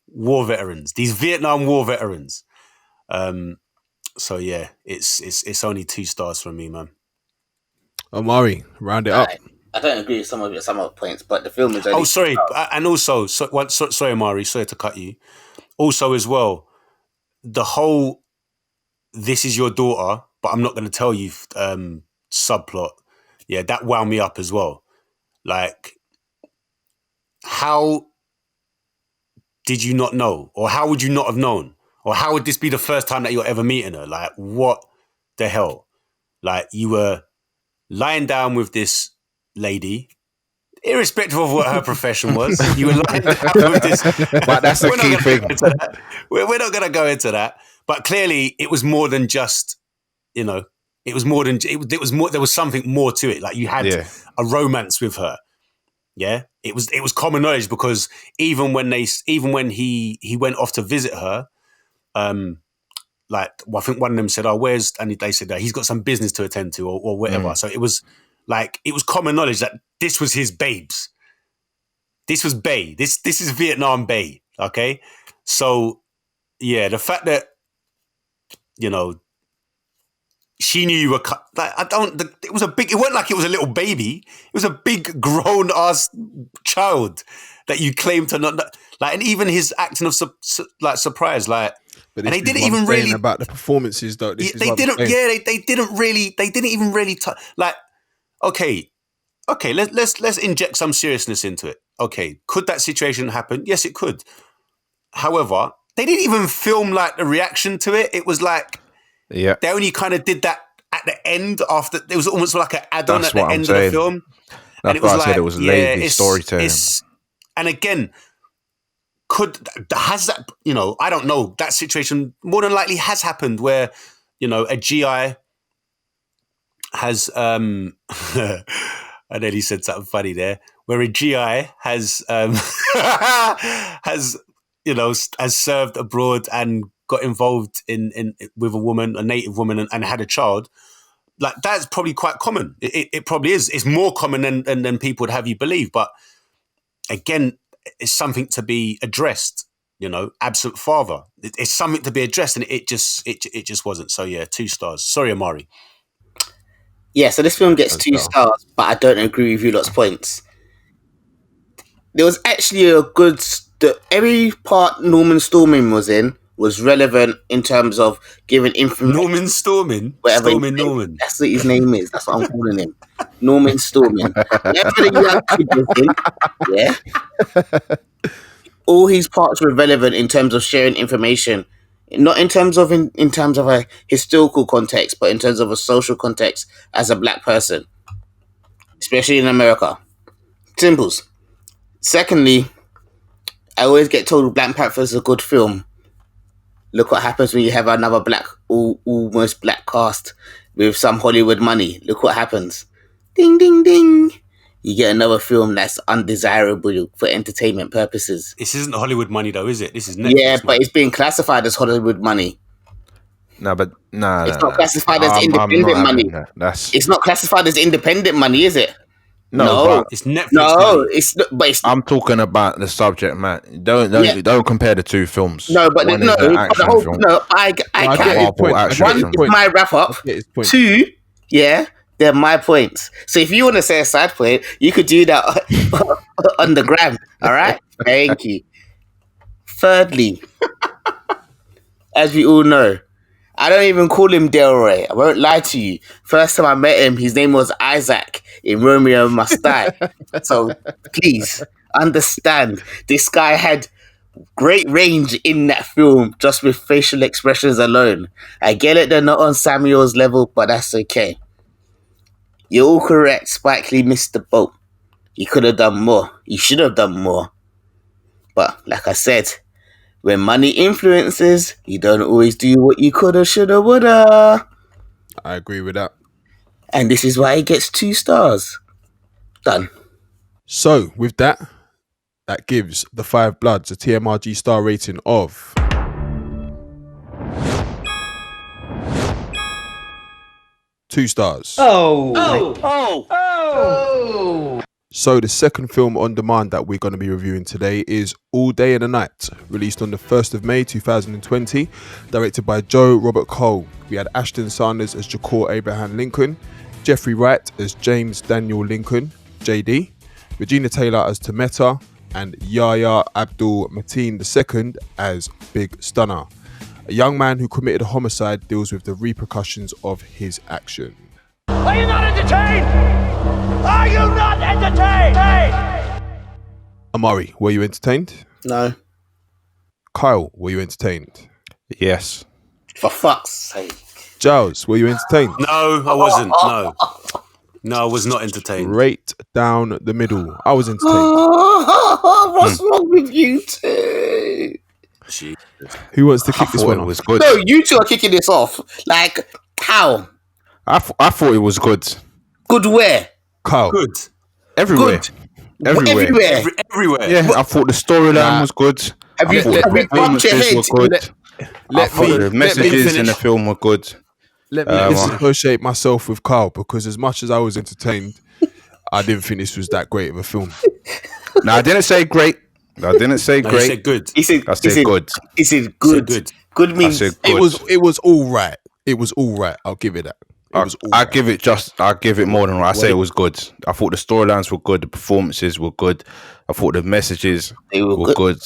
war veterans, these Vietnam War veterans. So yeah, it's only 2 stars from me, man. Omari, round it up. I don't agree with some of the points, but the film is only... Oh, sorry. And also, sorry, Omari, sorry to cut you. Also, as well, the whole "this is your daughter, but I'm not going to tell you" subplot, yeah, that wound me up as well. Like, how did you not know? Or how would you not have known? Or how would this be the first time that you're ever meeting her? Like, what the hell? Like, you were lying down with this lady, irrespective of what her profession was. You were lying down with this. But that's the key thing. We're not going to go into that. But clearly, it was more than just, you know, it was more than, it was more, there was something more to it. Like, you had a romance with her. Yeah. It was common knowledge, because even when he went off to visit her, like, well, I think one of them said, "Oh, where's?" And they said that he's got some business to attend to, or whatever. So it was common knowledge that this was his babes. This was Bay. This is Vietnam Bay. Okay, so yeah, the fact that, you know, she knew you were like, it was a big. It wasn't like it was a little baby. It was a big grown ass child that you claim to not like, and even his acting of surprise, like. But and they didn't even really about the performances, though. They didn't even really like. Okay, let's inject some seriousness into it. Okay, could that situation happen? Yes, it could. However, they didn't even film like the reaction to it. It was like, they only kind of did that at the end after. It was almost like an add-on at the end of the film. That's why I said it was lazy storytelling. And again, has that, you know, I don't know, that situation more than likely has happened where, you know, a GI has I nearly said something funny there, where a GI has has, you know, has served abroad and got involved in with a woman, a native woman, and had a child. Like, that's probably quite common. It probably is. It's more common than people would have you believe. But again, it's something to be addressed, you know, absent father. It's something to be addressed, and it just wasn't. So yeah, 2 stars. Sorry, Amari. Yeah, so this film gets 2 stars, but I don't agree with you lot's points. There was actually every part Norman Stormin was in was relevant in terms of giving information. Norman Stormin? Whatever Norman. That's what his name is. That's what I'm calling him. Norman Stormin. Whatever the young kid was in, yeah. All his parts were relevant in terms of sharing information. Not in terms of in terms of a historical context, but in terms of a social context as a black person. Especially in America. Simples. Secondly, I always get told Black Panther is a good film. Look what happens when you have another almost black cast with some Hollywood money. Look what happens. Ding, ding, ding. You get another film that's undesirable for entertainment purposes. This isn't Hollywood money, though, is it? This is Netflix. Yeah, but it's being classified as Hollywood money. No, but no, it's not classified as independent money. It's not classified as independent money, is it? No, it's Netflix. No, money. it's not. But I'm talking about the subject matter. Don't compare the 2 films. No, but I can't. One is my wrap up. 2, yeah, they're my points. So if you want to say a side point, you could do that on the gram. All right, thank you. Thirdly, as we all know, I don't even call him Delroy. I won't lie to you. First time I met him, his name was Isaac in Romeo Must Die. So please understand, this guy had great range in that film just with facial expressions alone. I get it, they're not on Samuel's level, but that's okay. You're all correct. Spike Lee missed the boat. He could have done more. He should have done more. But like I said, When money influences, you don't always do what you coulda, shoulda, woulda. I agree with that. And this is why it gets 2 stars. Done. So, with that gives The Five Bloods a TMRG star rating of 2 stars. So the second film on demand that we're going to be reviewing today is All Day and a Night, released on the 1st of May 2020, directed by Joe Robert Cole. We had Ashton Sanders as Jakor Abraham Lincoln, Jeffrey Wright as James Daniel Lincoln, JD, Regina Taylor as Tameta, and Yahya Abdul Mateen II as Big Stunner. A young man who committed a homicide deals with the repercussions of his action. Are you not entertained? Are you not entertained? Amari, were you entertained? No. Kyle, were you entertained? Yes. For fuck's sake. Giles, were you entertained? No, I wasn't. No, I was not entertained. Right down the middle. I was entertained. What's wrong with you two? Jesus. Who wants to kick this one off? Was good. No, you two are kicking this off. Like, how? I thought it was good. Good where? Kyle. Good. Everywhere. Good. Everywhere. Everywhere. Yeah, I thought the storyline was good. Have you bumped your head? Were good. I thought the messages in the film were good. Let me disassociate myself with Kyle, because as much as I was entertained, I didn't think this was that great of a film. No, I didn't say great. I didn't say No, great. he said good. I said good. He said good. Good. Good means I said good. It was all right. It was all right. I'll give it that. I give it more than right. I say it was good. I thought the storylines were good. The performances were good. I thought the messages were good.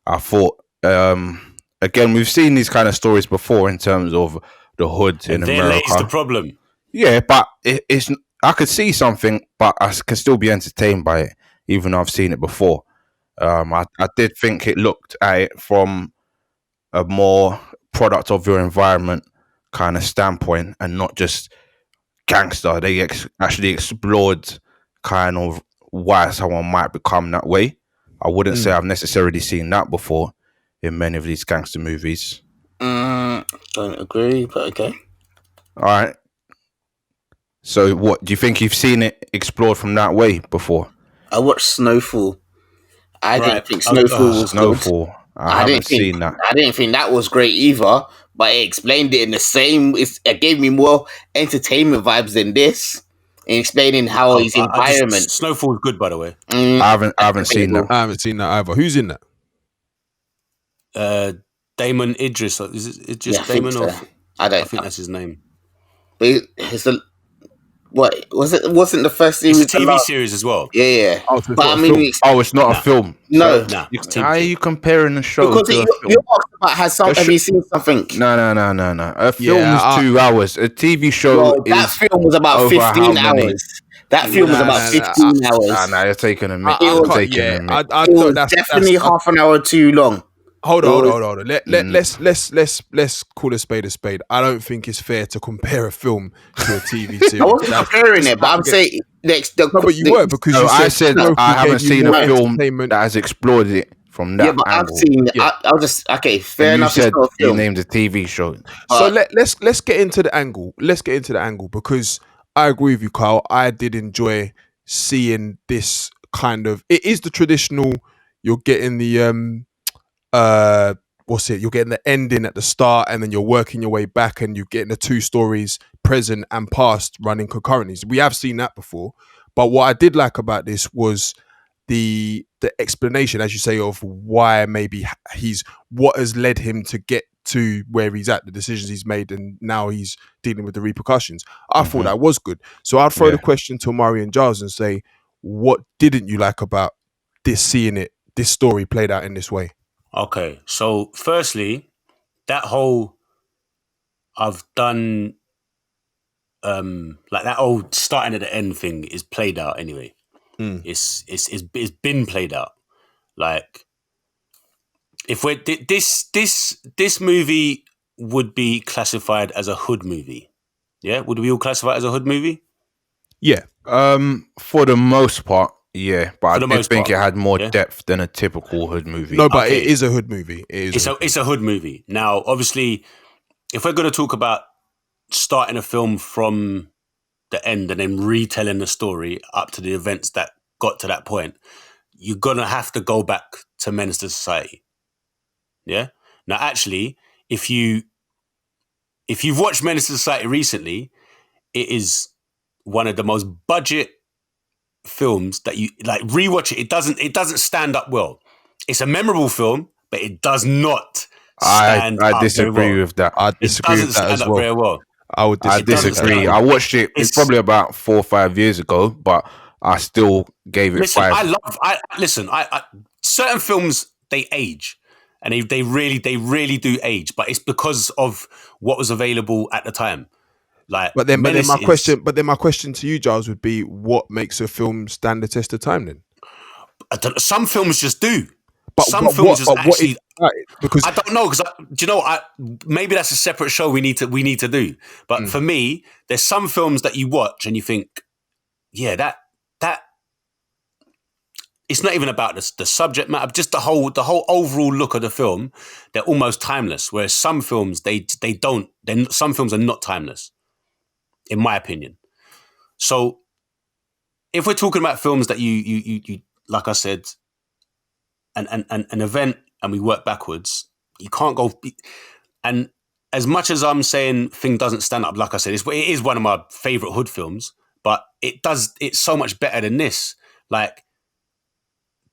I thought, again, we've seen these kind of stories before in terms of the hood in America. There lays the problem. Yeah, but it's I could see something, but I can still be entertained by it, even though I've seen it before. I did think it looked at it from a more product of your environment kind of standpoint and not just gangster. They actually explored kind of why someone might become that way. I wouldn't say I've necessarily seen that before in many of these gangster movies. don't agree, but okay. All right. So what, do you think you've seen it explored from that way before? I watched Snowfall. I didn't think Snowfall was Snowfall. good. I haven't seen that. I didn't think that was great either, but it explained it in the same. It gave me more entertainment vibes than this, in explaining how his environment. Snowfall's good, by the way. I haven't seen that. I haven't seen that either. Who's in that? Damon Idris. Is it just Yeah, Damon? so. Or I think that's his name. But it's the what was it? Wasn't the first series? It's a TV series as well. Yeah. Oh, But I mean, it's not a film. No. How are you comparing the show because to a film? you asked about have you seen something? No. A film is 2 hours. A TV show is that film was about 15 hours. That film was about 15 hours. Nah, you're taking a minute. It was definitely half an hour too long. Hold on. Let's call a spade a spade. I don't think it's fair to compare a film to a TV series. I wasn't comparing it, but I'm saying but you were, because you said I haven't seen a film that has explored it from that angle. I've seen. I'll just fair enough. You said you named a TV show. So let's get into the angle. Because I agree with you, Kyle. I did enjoy seeing this kind of. It is the traditional. You're getting the you're getting the ending at the start, and then you're working your way back, and you're getting the 2 stories, present and past, running concurrently. So we have seen that before, but what I did like about this was the explanation, as you say, of why maybe what has led him to get to where he's at, the decisions he's made, and now he's dealing with the repercussions. I thought that was good. So I'd throw the question to Mari and Giles and say, what didn't you like about this story played out in this way? Okay, so firstly, that whole I've done like that old starting at the end thing is played out anyway. It's been played out. Like, if we're this movie would be classified as a hood movie. Yeah, would we all classify it as a hood movie? Yeah. For the most part, Yeah, but I did think it had more depth than a typical hood movie. No, but it is a hood movie. It's a hood movie. Now, obviously, if we're going to talk about starting a film from the end and then retelling the story up to the events that got to that point, you're going to have to go back to Menace to Society. Yeah? Now, actually, if you've watched Menace to Society recently, it is one of the most budget films that you like. Rewatch it. It doesn't stand up well. It's a memorable film, but it does not stand up. I disagree with that. I disagree with that as well. Very well. I disagree. I watched it. It's probably about 4 or 5 years ago, but I still gave it 5. I certain films, they age, and they really do age, but it's because of what was available at the time. Like, but then my question to you, Giles, would be, what makes a film stand the test of time? Then some films just do. But some films just actually. Because I don't know, because do you know? Maybe that's a separate show we need to do. But for me, there's some films that you watch and you think, yeah, that it's not even about the subject matter, just the whole overall look of the film. They're almost timeless. Whereas some films some films are not timeless, in my opinion. So if we're talking about films that you like I said, an event, and we work backwards, you can't go. And as much as I'm saying thing doesn't stand up, like I said, it is one of my favorite hood films, but it's so much better than this. Like,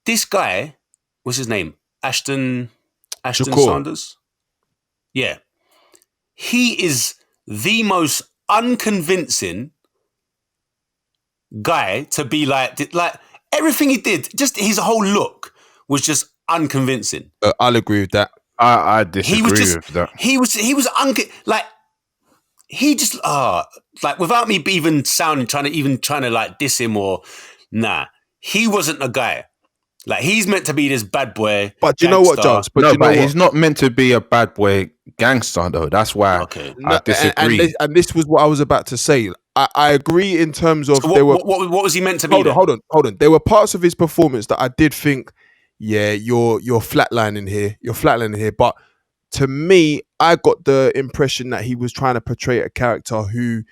this guy, what's his name? Ashton Sanders? Yeah. He is the most unconvincing guy to be like everything he did, just his whole look was just unconvincing. I'll agree with that. I disagree with that. He was without me even trying to like diss him or nah, he wasn't a guy. Like, he's meant to be this bad boy. But do you know what, Giles? But he's not meant to be a bad boy gangster, though. That's why I disagree. And this was what I was about to say. I agree in terms of what was he meant to be? Hold on. There were parts of his performance that I did think, yeah, you're flatlining here. You're flatlining here. But to me, I got the impression that he was trying to portray a character who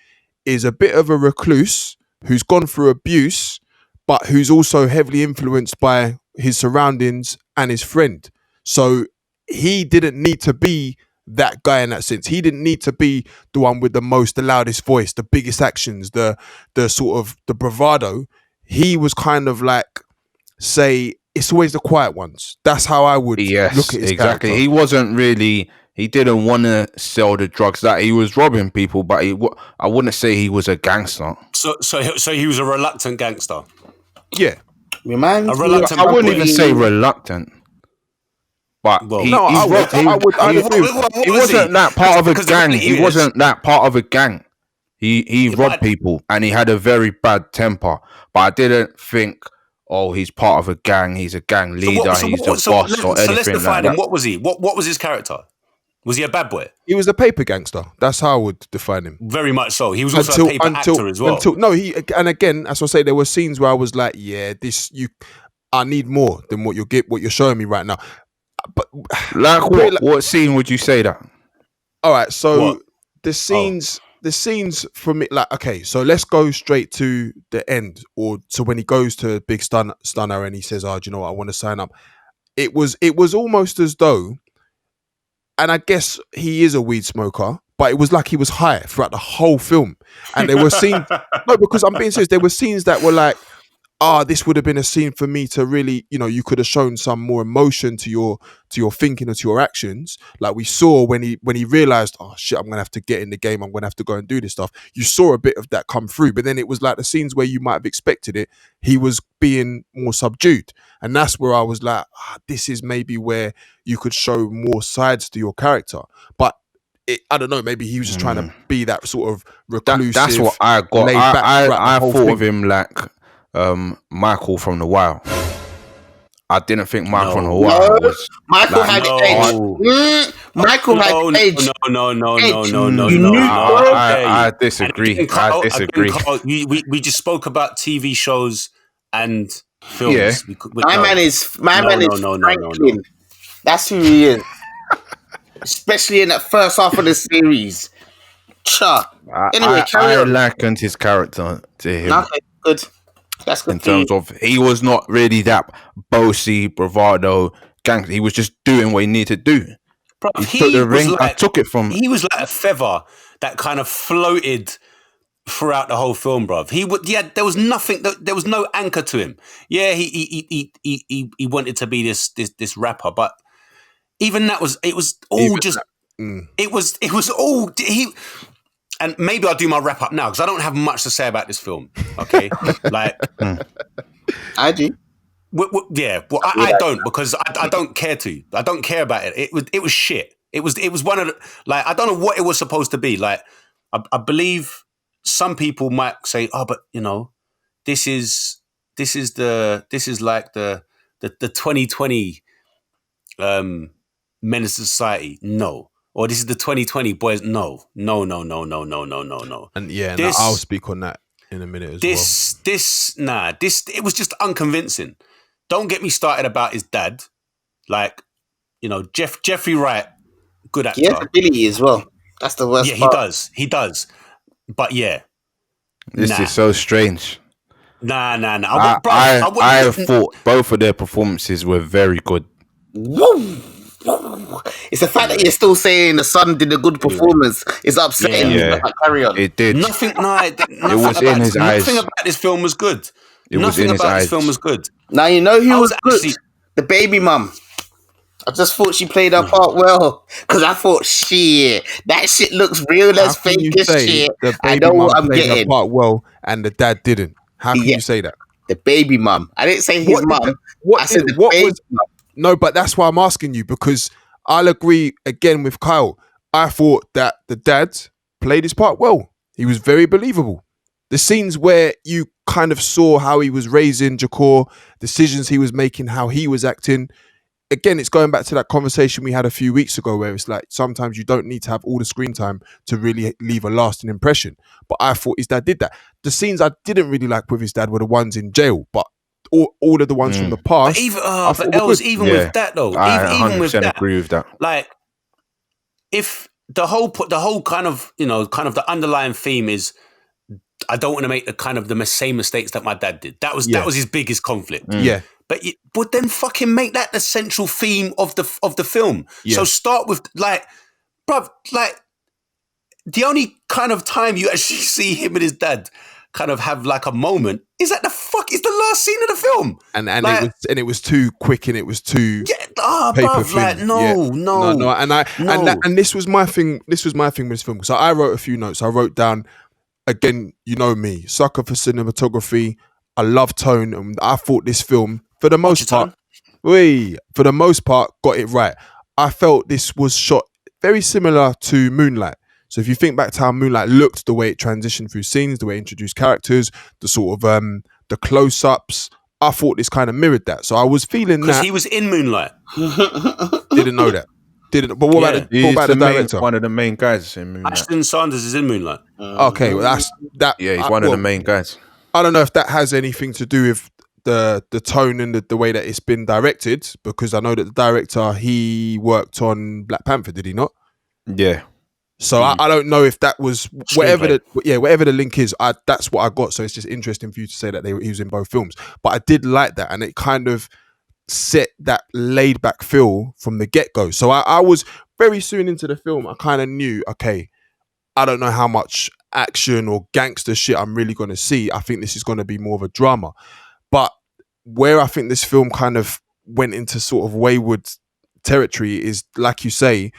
is a bit of a recluse, who's gone through abuse, but who's also heavily influenced by his surroundings and his friend. So he didn't need to be that guy in that sense. He didn't need to be the one with the loudest voice, the biggest actions, the sort of the bravado. He was kind of like, say, it's always the quiet ones. That's how I would look at his character. He wasn't really. He didn't want to sell the drugs. That he was robbing people, but I wouldn't say he was a gangster. So he was a reluctant gangster. Yeah, I wouldn't even say reluctant, but he wasn't that part of a gang. He wasn't that part of a gang. He robbed people and he had a very bad temper. But I didn't think, oh, he's part of a gang. He's a gang leader. He's the boss or anything like that. So let's define him. What was he? What was his character? Was he a bad boy? He was a paper gangster. That's how I would define him. Very much so. He was also a paper actor as well. And again, as I say, there were scenes where I was like, yeah, I need more than what you're showing me right now. But what scene would you say that? All right, so the scenes for me, like, okay, so let's go straight to the end, or to when he goes to Big Stunner and he says, "Oh, do you know what? I want to sign up." It was almost as though. And I guess he is a weed smoker, but it was like he was high throughout the whole film. And there were scenes, no, because I'm being serious, there were scenes that were like, this would have been a scene for me to really, you could have shown some more emotion to your thinking or to your actions. Like we saw when he realized, oh shit, I'm going to have to get in the game. I'm going to have to go and do this stuff. You saw a bit of that come through, but then it was like the scenes where you might have expected it. He was being more subdued. And that's where I was like, this is maybe where you could show more sides to your character. But I don't know, maybe he was just trying to be that sort of reclusive. That's what I got. I thought of him like Michael from The Wire. I didn't think Michael from The Wire was. Michael had edge. Michael had edge. No. I disagree. I disagree. We just spoke about TV shows and films. Yeah. My man is Franklin. That's who he is. Especially in that first half of the series. Anyway, carry I on. likened his character to him. Okay, good. That's good. In terms of, he was not really that bossy, bravado gangster. He was just doing what he needed to do. Bro, he took the ring. I took it from. He was like a feather that kind of floated throughout the whole film, bruv. There was nothing. There was no anchor to him. Yeah, he wanted to be this rapper, but even that was. It was all just. It was all he. And maybe I'll do my wrap up now because I don't have much to say about this film. Okay, like I do. Yeah, well, I don't because I don't care to. I don't care about it. It was shit. It was one of the, like, I don't know what it was supposed to be. Like, I believe some people might say, oh, but you know, this is like the 2020 menace to society. No. Or this is the 2020 boys. No. And I'll speak on that in a minute as well. It was just unconvincing. Don't get me started about his dad. Like, you know, Jeffrey Wright, good actor. He has ability as well. That's the worst part. He does. But yeah. This is so strange. Nah. I thought both of their performances were very good. Woo! It's the fact that you're still saying the son did a good performance is upsetting me. But carry on. It did. Nothing was in his eyes. Nothing about this film was good. Nothing about this film was good. Now you know who was good? The baby mum. I just thought she played her part well because I thought, shit, that shit looks real as fake as shit. I know what I'm getting. Her part well, and the dad didn't. How can you say that? The baby mum. I didn't say his mum. I said the baby mum. No, but that's why I'm asking you, because I'll agree again with Kyle. I thought that the dad played his part well. He was very believable. The scenes where you kind of saw how he was raising Jakor, decisions he was making, how he was acting. Again, it's going back to that conversation we had a few weeks ago where it's like sometimes you don't need to have all the screen time to really leave a lasting impression. But I thought his dad did that. The scenes I didn't really like with his dad were the ones in jail, but all of the ones from the past. But even with that though, even with that, agree with that. Like, if the whole kind of the underlying theme is, I don't want to make the same mistakes that my dad did. That was his biggest conflict. Yeah. But then fucking make that the central theme of the film. Yeah. So start with bruv, the only kind of time you actually see him and his dad kind of have like a moment is at the last scene of the film. And it was too quick and it was too bruv, like no. And this was my thing. This was my thing with this film. So I wrote a few notes. I wrote down, again, you know me, sucker for cinematography. I love tone, and I thought this film, for the most part, got it right. I felt this was shot very similar to Moonlight. So if you think back to how Moonlight looked, the way it transitioned through scenes, the way it introduced characters, the sort of the close-ups, I thought this kind of mirrored that. So I was feeling that. Because he was in Moonlight. Didn't know that. But what about the director? One of the main guys in Moonlight. Ashton Sanders is in Moonlight. Okay, well that's that. Yeah, he's one of the main guys. I don't know if that has anything to do with the tone and the way that it's been directed, because I know that the director, he worked on Black Panther, did he not? Yeah. So I don't know if that was whatever the link is. That's what I got. So it's just interesting for you to say that he was in both films. But I did like that, and it kind of set that laid back feel from the get go. So I was very soon into the film. I kind of knew, okay, I don't know how much action or gangster shit I'm really going to see. I think this is going to be more of a drama. But where I think this film kind of went into sort of wayward territory is, like you say,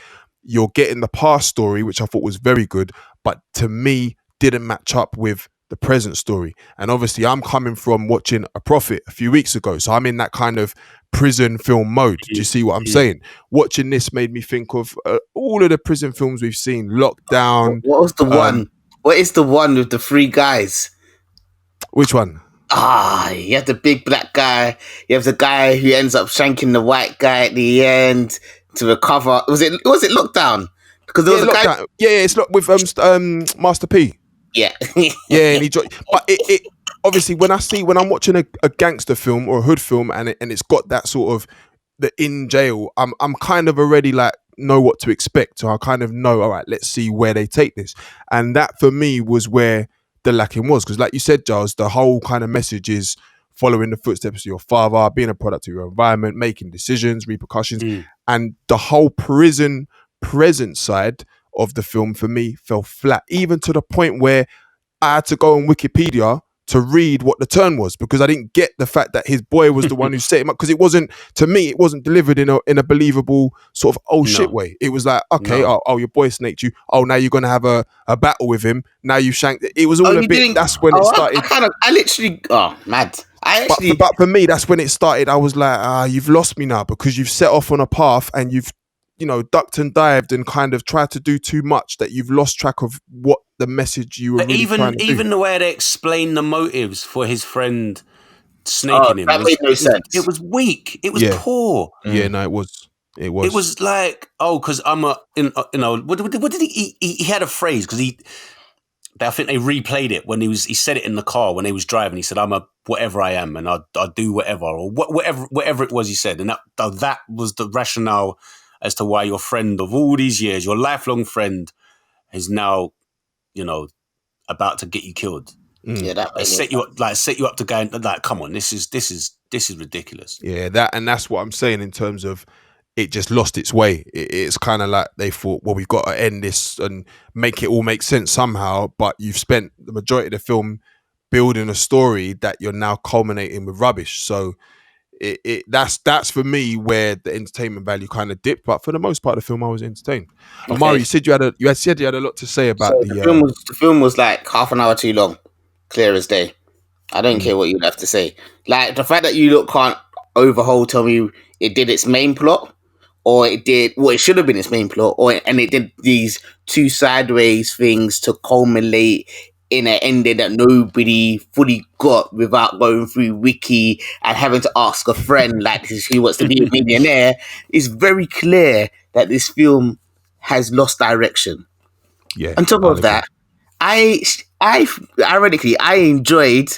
you're getting the past story, which I thought was very good, but to me didn't match up with the present story. And obviously I'm coming from watching A Prophet a few weeks ago, so I'm in that kind of prison film mode. Do you see what I'm saying? Watching this made me think of all of the prison films we've seen. Lockdown. What was the one? What is the one with the three guys? Which one? You have the big black guy. You have the guy who ends up shanking the white guy at the end to recover. Was it Lockdown? Because there was a guy. Yeah, it's with Master P. Yeah. Yeah, and he but it obviously when I'm watching a gangster film or a hood film and it's got that sort of the in jail, I'm kind of already like know what to expect. So I kind of know, all right, let's see where they take this. And that for me was where the lacking was. Because like you said, Giles, the whole kind of message is following the footsteps of your father, being a product of your environment, making decisions, repercussions. And the whole prison present side of the film for me fell flat, even to the point where I had to go on Wikipedia to read what the turn was, because I didn't get the fact that his boy was the one who set him up. Because it wasn't, to me, it wasn't delivered in a believable sort of shit way. It was like, okay, oh, your boy snaked you. Oh, now you're gonna have a battle with him. Now you shanked it. It was all a bit. That's when it started. I literally, mad. But for me, that's when it started. I was like, you've lost me now, because you've set off on a path and you've, ducked and dived and kind of tried to do too much that you've lost track of what the message you were really trying to do. Even the way they explained the motives for his friend snaking him, that made no sense. It was weak. It was poor. Yeah, no, it was. It was like, because I'm what did he had a phrase, because I think they replayed it when he said it in the car when he was driving. He said, "I'm a whatever I am, and I'll do whatever," or whatever it was he said, and that was the rationale as to why your friend of all these years, your lifelong friend, is now, about to get you killed. Yeah, that set you up to go and, like, come on, this is ridiculous. Yeah, that's what I'm saying in terms of it just lost its way. It's kind of like they thought, well, we've got to end this and make it all make sense somehow, but you've spent the majority of the film building a story that you're now culminating with rubbish. So that's for me where the entertainment value kind of dipped. But for the most part of the film, I was entertained. Okay. Amari, you said you had a lot to say about the film was like half an hour too long, clear as day. I don't care what you have to say. Like the fact that you can't tell me it did its main plot, or it did what it should have been its main plot, and it did these two sideways things to culminate in an ending that nobody fully got without going through wiki and having to ask a friend like who wants to be a millionaire. It's very clear that this film has lost direction. Yeah. On top of that, I enjoyed.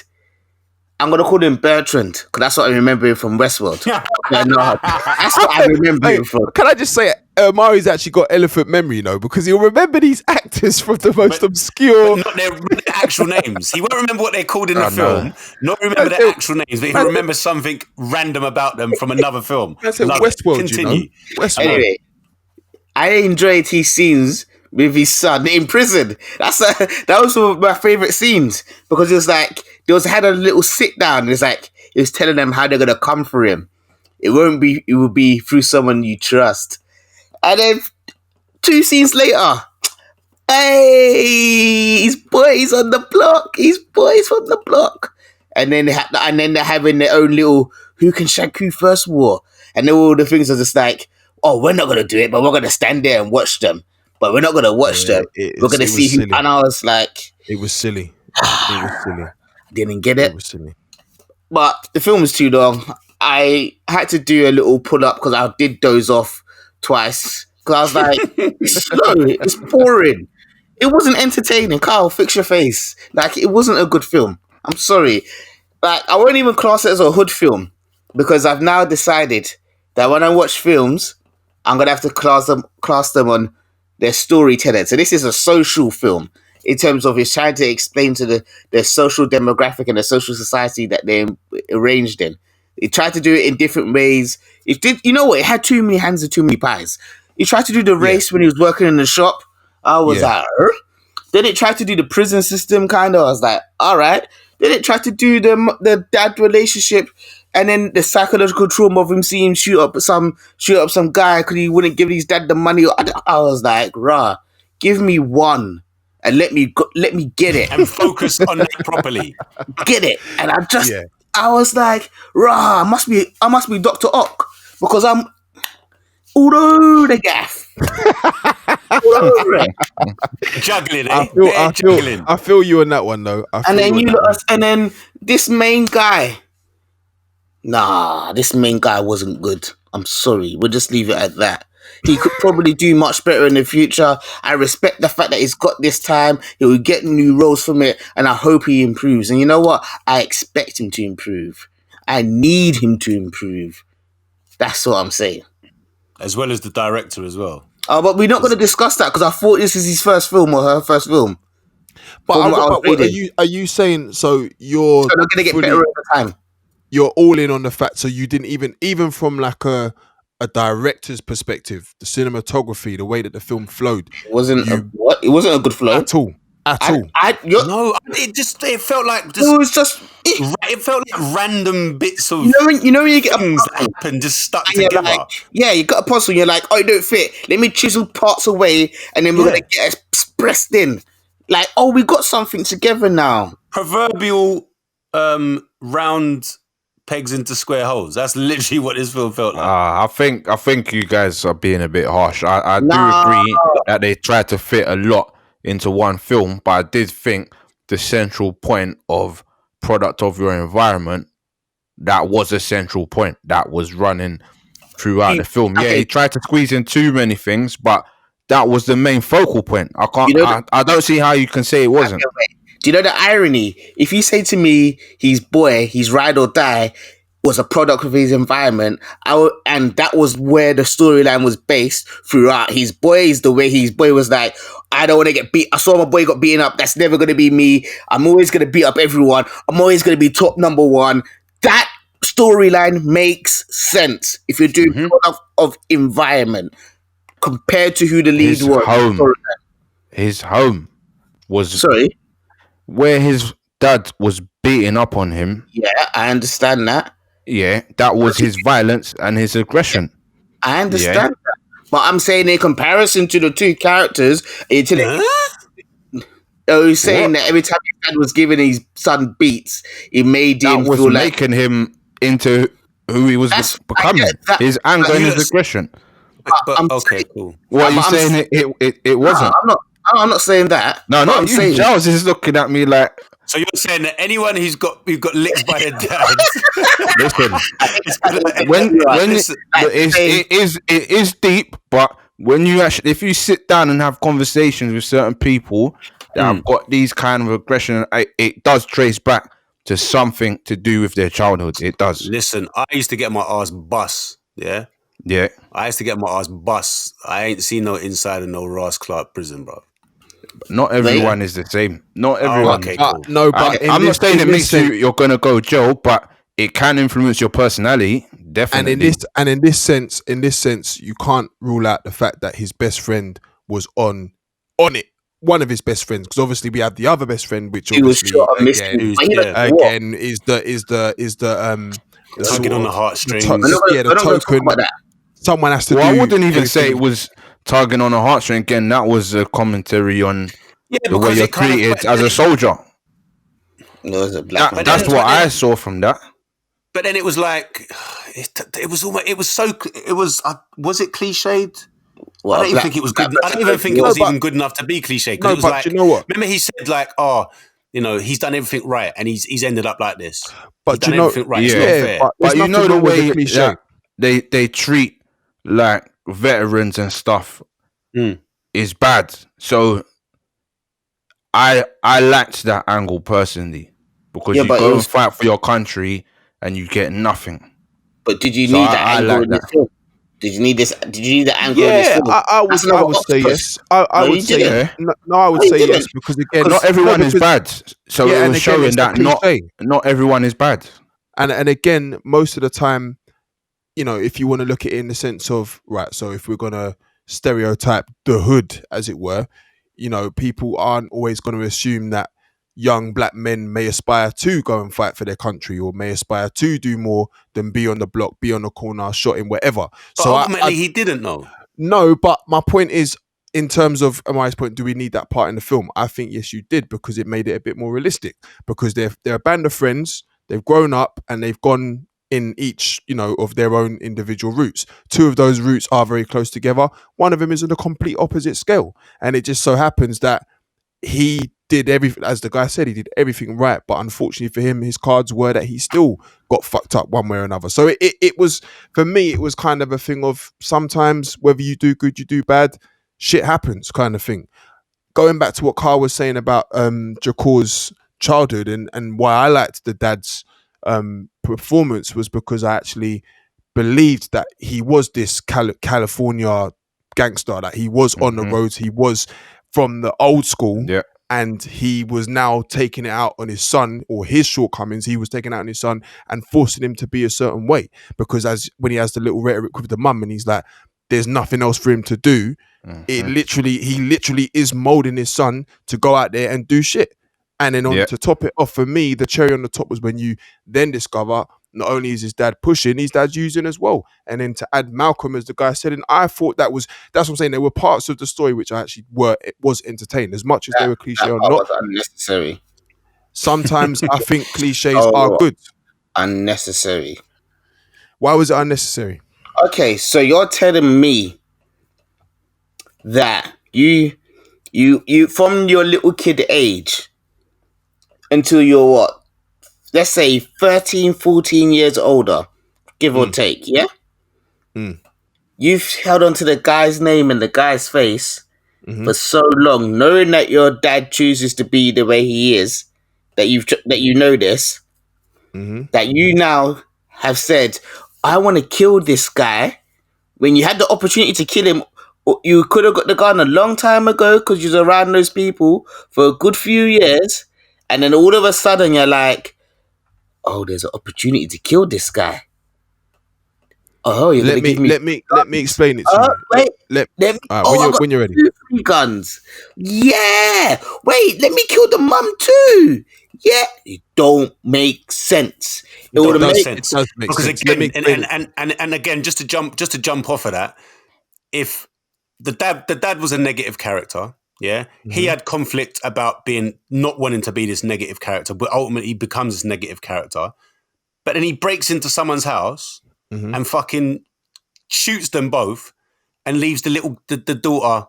I'm gonna call him Bertrand because that's what I remember him from Westworld. That's what I remember him from. Can I just say, Mari's actually got elephant memory, because he'll remember these actors from the most obscure, but not their actual names. He won't remember what they're called in the film. Not remember their actual names, but he'll remember something random about them from another film. That's Westworld. Continue. Westworld. Anyway, I enjoyed his scenes with his son in prison. That was one of my favorite scenes, because it was like had a little sit down. It was telling them how they're gonna come for him. It will be through someone you trust. And then 2 scenes later, hey, his boys on the block. His boys from the block. And then they're having their own little who can shank who first war. And then all the things are just like, oh, we're not gonna do it, but we're gonna stand there and watch them. But we're not gonna watch them. We're gonna see who. And I was like, it was silly. It was silly. I didn't get it. It was silly. But the film was too long. I had to do a little pull up because I did doze off twice. Because I was like, it's slow, it's boring. It wasn't entertaining. Carl, fix your face. Like, it wasn't a good film. I'm sorry. Like, I won't even class it as a hood film, because I've now decided that when I watch films, I'm gonna have to class them on their storytelling. So this is a social film in terms of it's trying to explain to the social demographic and the social society that they're arranged in. It tried to do it in different ways. It did, you know what? It had too many hands and too many pies. He tried to do the race when he was working in the shop. I was like, Then it tried to do the prison system, kind of. I was like, all right. Then it tried to do the dad relationship, and then the psychological trauma of him seeing shoot up some guy because he wouldn't give his dad the money. I was like, rah, give me one and let me get it and focus on it properly. Get it, and I was like, rah, I must be Dr. Ock because I'm all over the gaff. Juggling, I feel you on that one though. And then this main guy. Nah, this main guy wasn't good. I'm sorry. We'll just leave it at that. He could probably do much better in the future. I respect the fact that he's got this time. He will get new roles from it, and I hope he improves. And you know what? I expect him to improve. I need him to improve. That's what I'm saying. As well as the director as well. Oh, but we're not going to discuss that because I thought this is his first film or her first film. But are you saying so? You're not going to get better over time. You're all in on the fact. So you didn't even from like a director's perspective, the cinematography, the way that the film flowed, it wasn't a good flow at all. It felt like it felt like random bits of you know when you get things that happen just stuck together. Like, you got a puzzle. You're like, oh, it don't fit. Let me chisel parts away, and then we're gonna get it expressed in. Like, oh, we got something together now. Proverbial round pegs into square holes. That's literally what this film felt like. I think you guys are being a bit harsh. I do agree that they tried to fit a lot into one film, but I did think the central point of product of your environment, that was a central point that was running throughout the film. Yeah, he tried to squeeze in too many things, but that was the main focal point. I don't see how you can say it wasn't. Do you know the irony? If you say to me, his ride or die was a product of his environment, and that was where the storyline was based throughout. His boy was like, I don't want to get beat. I saw my boy got beaten up. That's never going to be me. I'm always going to beat up everyone. I'm always going to be top number one. That storyline makes sense if you're doing product of environment compared to who the lead was. His home was where his dad was beating up on him. Yeah, I understand that. Yeah, that was his violence and his aggression. I understand that. But I'm saying in comparison to the two characters, he's saying that every time his dad was giving his son beats, it made him feel like making him into who he was becoming. His anger and his aggression. But okay, cool. What are you saying? It wasn't. I'm not saying that. No, not you. Charles is looking at me like. So you're saying that anyone who's got licked by their dad. Listen, it is deep, but when you if you sit down and have conversations with certain people that have got these kind of aggression, it does trace back to something to do with their childhood. It does. Listen, I used to get my ass bust. Yeah. Yeah. I used to get my ass bust. I ain't seen no inside of no Ross Clark prison, bro. Not everyone is the same. Not everyone. Okay, cool. I'm not saying it makes you're gonna go jail, but it can influence your personality. Definitely. And in this sense, you can't rule out the fact that his best friend was on it. One of his best friends, because obviously we have the other best friend, which obviously again is the tugging on the heartstrings. The token. Someone has to. Well, I wouldn't even say it was tugging on a heartstring. Again, that was a commentary on the way you're treated as a soldier. That's what I saw from that. But then it was like, was it cliched? Well, I don't even think it was good. I don't even think it was even good enough to be cliched. Because it was like, you know what? Remember he said like, he's done everything right, and he's ended up like this. But you know, everything right. It's not fair. But you know the way that they treat like veterans and stuff is bad. So I liked that angle personally, because you go and fight for your country and you get nothing. But did you need that angle in this film? Did you need this? Did you need the angle in this film? I would say yes. I would say yes. No, I would say yes, because again, not everyone is bad. So it was showing that not everyone is bad. And again, most of the time, you know, if you want to look at it in the sense of, right, so if we're going to stereotype the hood, as it were, you know, people aren't always going to assume that young black men may aspire to go and fight for their country, or may aspire to do more than be on the block, be on the corner, shot in whatever. But so ultimately, he didn't know. No, but my point is, in terms of Amari's point, do we need that part in the film? I think yes, you did, because it made it a bit more realistic. Because they're a band of friends, they've grown up, and they've gone in each, you know, of their own individual routes. Two of those routes are very close together. One of them is on a complete opposite scale, and it just so happens that he did everything, as the guy said, he did everything right. But unfortunately for him, his cards were that he still got fucked up one way or another. So it was, for me, it was kind of a thing of sometimes whether you do good, you do bad, shit happens kind of thing. Going back to what Carl was saying about Jakor's childhood and why I liked the dad's performance was because I actually believed that he was this California gangster, that he was on the roads, he was from the old school, and he was now taking it out on his son, or his shortcomings he was taking out on his son and forcing him to be a certain way, because as when he has the little rhetoric with the mum and he's like, there's nothing else for him to do, he literally is molding his son to go out there and do shit. And then to top it off, for me, the cherry on the top was when you then discover not only is his dad pushing, his dad's using as well. And then to add Malcolm, as the guy said, and I thought that's what I'm saying, there were parts of the story which I actually was entertained, as much as they were cliche or not. Was unnecessary. Sometimes I think cliches are good. Unnecessary. Why was it unnecessary? Okay, so you're telling me that you from your little kid age until you're what? Let's say 13, 14 years older, give or take, yeah? You've held on to the guy's name and the guy's face for so long, knowing that your dad chooses to be the way he is, that you know this, that you now have said, I want to kill this guy. When you had the opportunity to kill him, you could have got the gun a long time ago because you was around those people for a good few years, and then all of a sudden you're like, oh, there's an opportunity to kill this guy. Oh, you're let me explain it to you. Wait, when you're ready. 2-3 guns. Yeah. Wait, let me kill the mum too. Yeah. It don't make sense. It would make sense. It does make because sense. again, and again, just to jump off of that, if the dad was a negative character, he had conflict about being not wanting to be this negative character, but ultimately he becomes this negative character. But then he breaks into someone's house and fucking shoots them both and leaves the daughter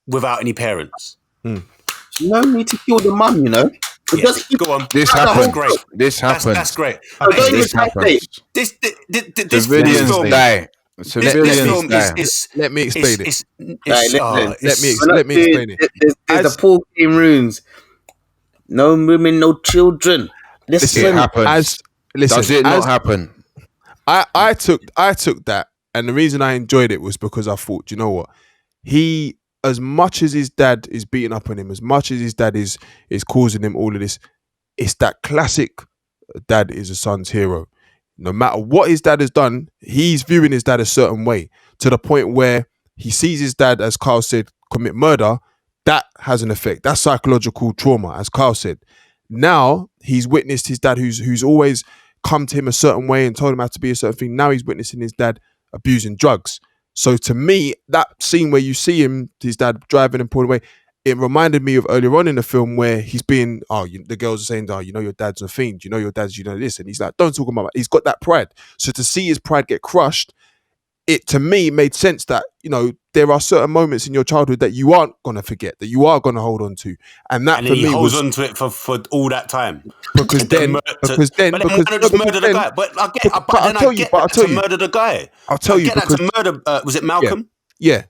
without any parents. No need to kill the mum, you know. Go on. This happened. Great. This happened. That's great. This happened. This Civilians film die. Civilians die. Let me explain it. Let me explain it. There's the pool game runes. No women, no children. Listen, it happens. Does it not happen? I took that, and the reason I enjoyed it was because I thought, you know what, he, as much as his dad is beating up on him, as much as his dad is causing him all of this, it's that classic dad is a son's hero. No matter what his dad has done, he's viewing his dad a certain way, to the point where he sees his dad, as Carl said, commit murder. That has an effect. That's psychological trauma, as Carl said. Now he's witnessed his dad, who's always come to him a certain way and told him how to be a certain thing. Now he's witnessing his dad abusing drugs. So to me, that scene where you see his dad driving and pulling away, it reminded me of earlier on in the film where he's being, the girls are saying, you know your dad's a fiend, you know your dad's, you know this, and he's like, don't talk about that. He's got that pride. So to see his pride get crushed, it to me made sense that, you know, there are certain moments in your childhood that you aren't gonna forget, that you are gonna hold on to, and that for me holds was on to it for all that time. Because then murder the guy. But I get that to murder the guy. I'll tell you, because to murder. Was it Malcolm? Yeah.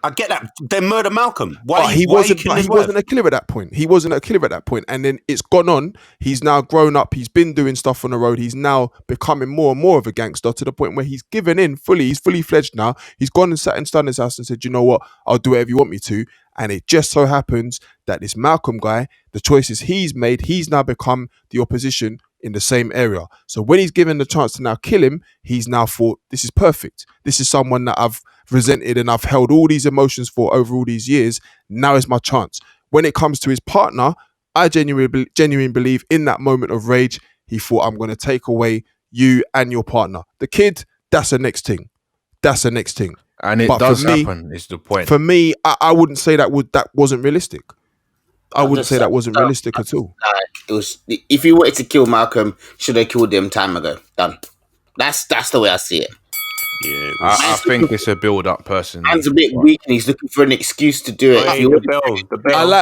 I get that. They murder Malcolm. He wasn't a killer at that point. He wasn't a killer at that point. And then it's gone on. He's now grown up. He's been doing stuff on the road. He's now becoming more and more of a gangster, to the point where he's given in fully. He's fully fledged now. He's gone and sat in Stunner's house and said, you know what? I'll do whatever you want me to. And it just so happens that this Malcolm guy, the choices he's made, he's now become the opposition in the same area. So when he's given the chance to now kill him, he's now thought, this is perfect. This is someone that I've resented and I've held all these emotions for over all these years. Now is my chance. When it comes to his partner, I genuinely believe in that moment of rage, he thought, I'm going to take away you and your partner. The kid, that's the next thing. And it does happen, is the point. For me, I wouldn't say that wasn't realistic. I wouldn't say that wasn't realistic at all. It was. If you wanted to kill Malcolm, should have killed him time ago. Done. That's the way I see it. Yeah, I think it's a build-up person. Man's a bit weak and he's looking for an excuse to do it. Hey, the bell.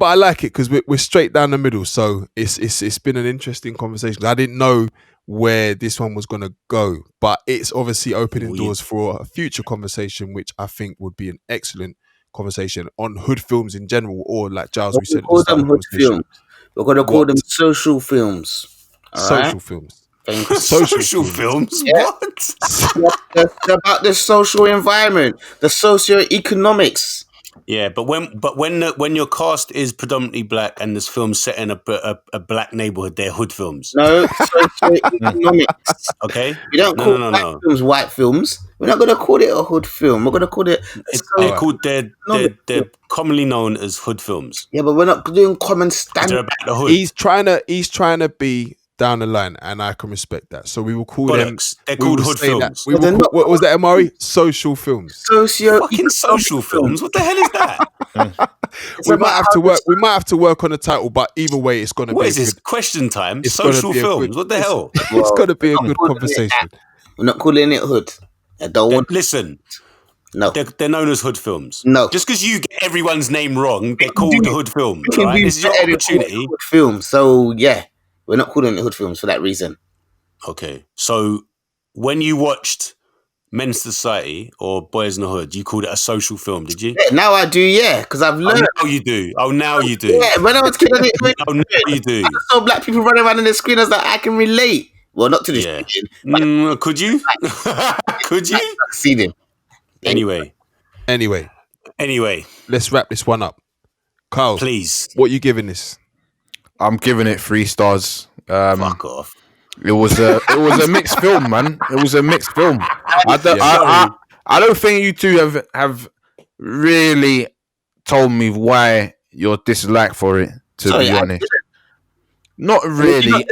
I like it because we're straight down the middle. So it's been an interesting conversation. I didn't know where this one was going to go, but it's obviously opening doors for a future conversation, which I think would be an excellent conversation on hood films in general, or like Giles, we said, call them hood films. We're going to call them social films. Social films. Social films? Yeah. What? They're about the social environment, the socio-economics. Yeah, but when your cast is predominantly black and this film's set in a black neighborhood, they're hood films. No, socio-economics. Okay? We don't call black films white films. We're not going to call it a hood film. We're going to call it... They're commonly known as hood films. Yeah, but we're not doing common standards. They're about the hood. He's trying to be down the line, and I can respect that. So we will call them. They're called hood films. What was that, Amari? Social films. Fucking social films. What the hell is that? we might have to work on the title, but either way, it's going to be. What is this? Question time. Social films. What the hell? It's going to be a good conversation. We're not calling it hood. I don't want. Listen. No, they're known as hood films. No, just because you get everyone's name wrong, they're called hood films. Right? This is your opportunity. Hood films. So yeah. We're not calling it hood films for that reason. Okay. So when you watched Men's Society or Boys in the Hood, you called it a social film, did you? Yeah, now I do, yeah, because I've learned. Oh, now you do. Oh, now you do. Yeah, when I was kid, I didn't. Oh, now you do. I saw black people running around on the screen. I was like, I can relate. Well, not to the screen. Could you? Could you? See them. Anyway. Let's wrap this one up. Carl, please. What are you giving this? I'm giving it 3 stars. Fuck off. It was a mixed film, man. It was a mixed film. I don't think you two have really told me why your dislike for it. To be honest, not really.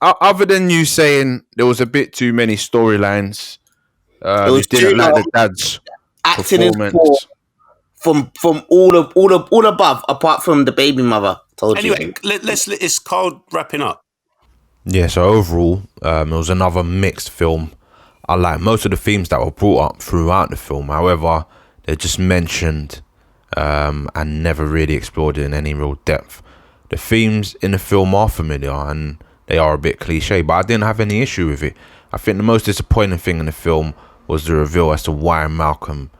Other than you saying there was a bit too many storylines. You didn't like the dad's performance. From all above, apart from the baby mother. Anyway, it's called wrapping up. Yeah, so overall, it was another mixed film. I like most of the themes that were brought up throughout the film. However, they're just mentioned and never really explored in any real depth. The themes in the film are familiar and they are a bit cliche, but I didn't have any issue with it. I think the most disappointing thing in the film was the reveal as to why Malcolm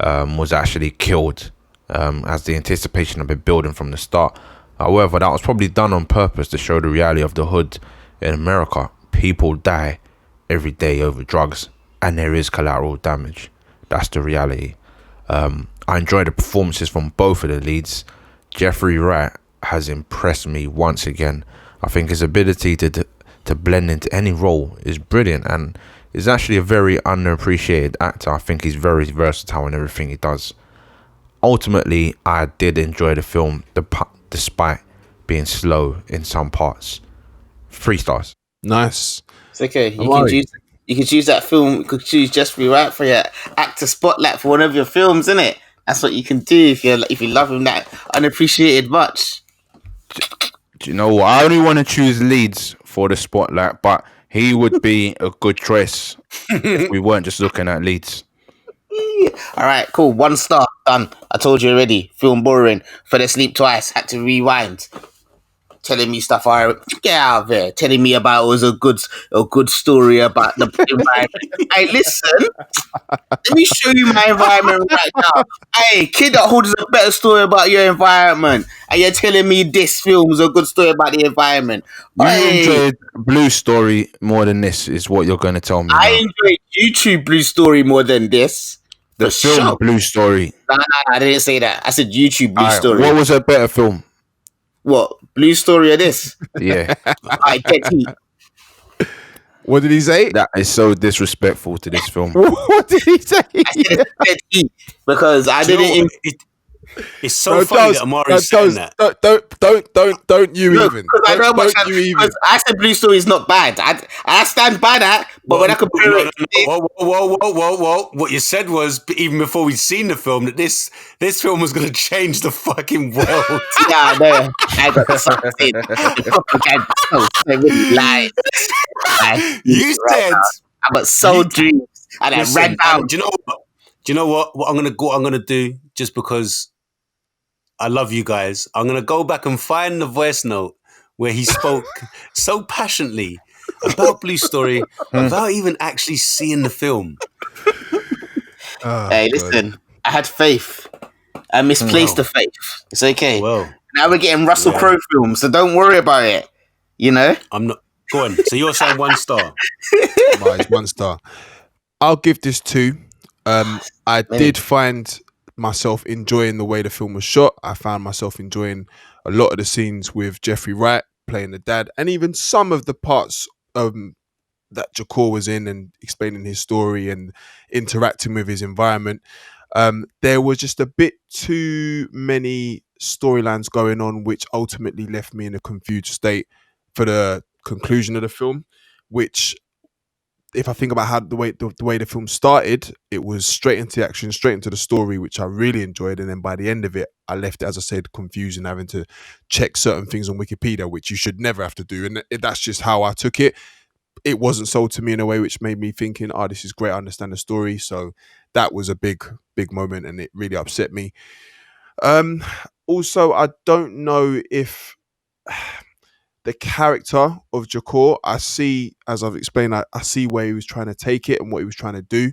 was actually killed, as the anticipation had been building from the start. However, that was probably done on purpose to show the reality of the hood in America. People die every day over drugs and there is collateral damage. That's the reality. I enjoyed the performances from both of the leads. Jeffrey Wright has impressed me once again. I think his ability to blend into any role is brilliant and is actually a very underappreciated actor. I think he's very versatile in everything he does. Ultimately, I did enjoy the film despite being slow in some parts. 3 stars. Nice. It's okay. You could use that film. You could choose Jeffrey Wright for your actor spotlight for one of your films, innit? That's what you can do if you love him that unappreciated much. Do you know what? I only want to choose leads for the spotlight, but he would be a good choice if we weren't just looking at leads. All right, cool. 1 star, done. I told you already. Film boring. Fell asleep twice. Had to rewind. Telling me stuff. Get out of there. Telling me about it was a good story about the environment. Hey, listen. Let me show you my environment right now. Hey, Kid at Hood is a better story about your environment, and you're telling me this film is a good story about the environment. You enjoyed Blue Story more than this, is what you're going to tell me. I enjoyed YouTube Blue Story more than this. The film Blue Story. Nah, I didn't say that. I said YouTube Blue Story. What was a better film? What? Blue Story or this? Yeah. I get heat. What did he say? That is so disrespectful to this film. What did he say? I said heat because I didn't. It's so funny that Amari's saying that. Don't you even. I know because I said Blue Story is not bad. I stand by that. But when I compare it, whoa! What you said was even before we'd seen the film that this film was going to change the fucking world. Yeah, no, I got something. I really lied. You said I got soul dreams. And then Listen, ran down. do you know what? What I'm gonna do, just because I love you guys, I'm gonna go back and find the voice note where he spoke so passionately about Blue Story without even actually seeing the film. Hey, listen, I had faith. I misplaced the faith. It's okay. Well, now we're getting Russell Crowe films, so don't worry about it. You know? I'm not. Go on. So you're saying 1 star? It's 1 star. I'll give this 2. I did find myself enjoying the way the film was shot. I found myself enjoying a lot of the scenes with Jeffrey Wright playing the dad, and even some of the parts that Jakor was in and explaining his story and interacting with his environment. There was just a bit too many storylines going on, which ultimately left me in a confused state for the conclusion of the film, which, if I think about how the way the film started, it was straight into action, straight into the story, which I really enjoyed. And then by the end of it, I left it, as I said, confused and having to check certain things on Wikipedia, which you should never have to do. And that's just how I took it. It wasn't sold to me in a way which made me thinking, oh, this is great, I understand the story. So that was a big moment, and it really upset me. Also, I don't know if the character of Jakor, I see, as I've explained, I see where he was trying to take it and what he was trying to do,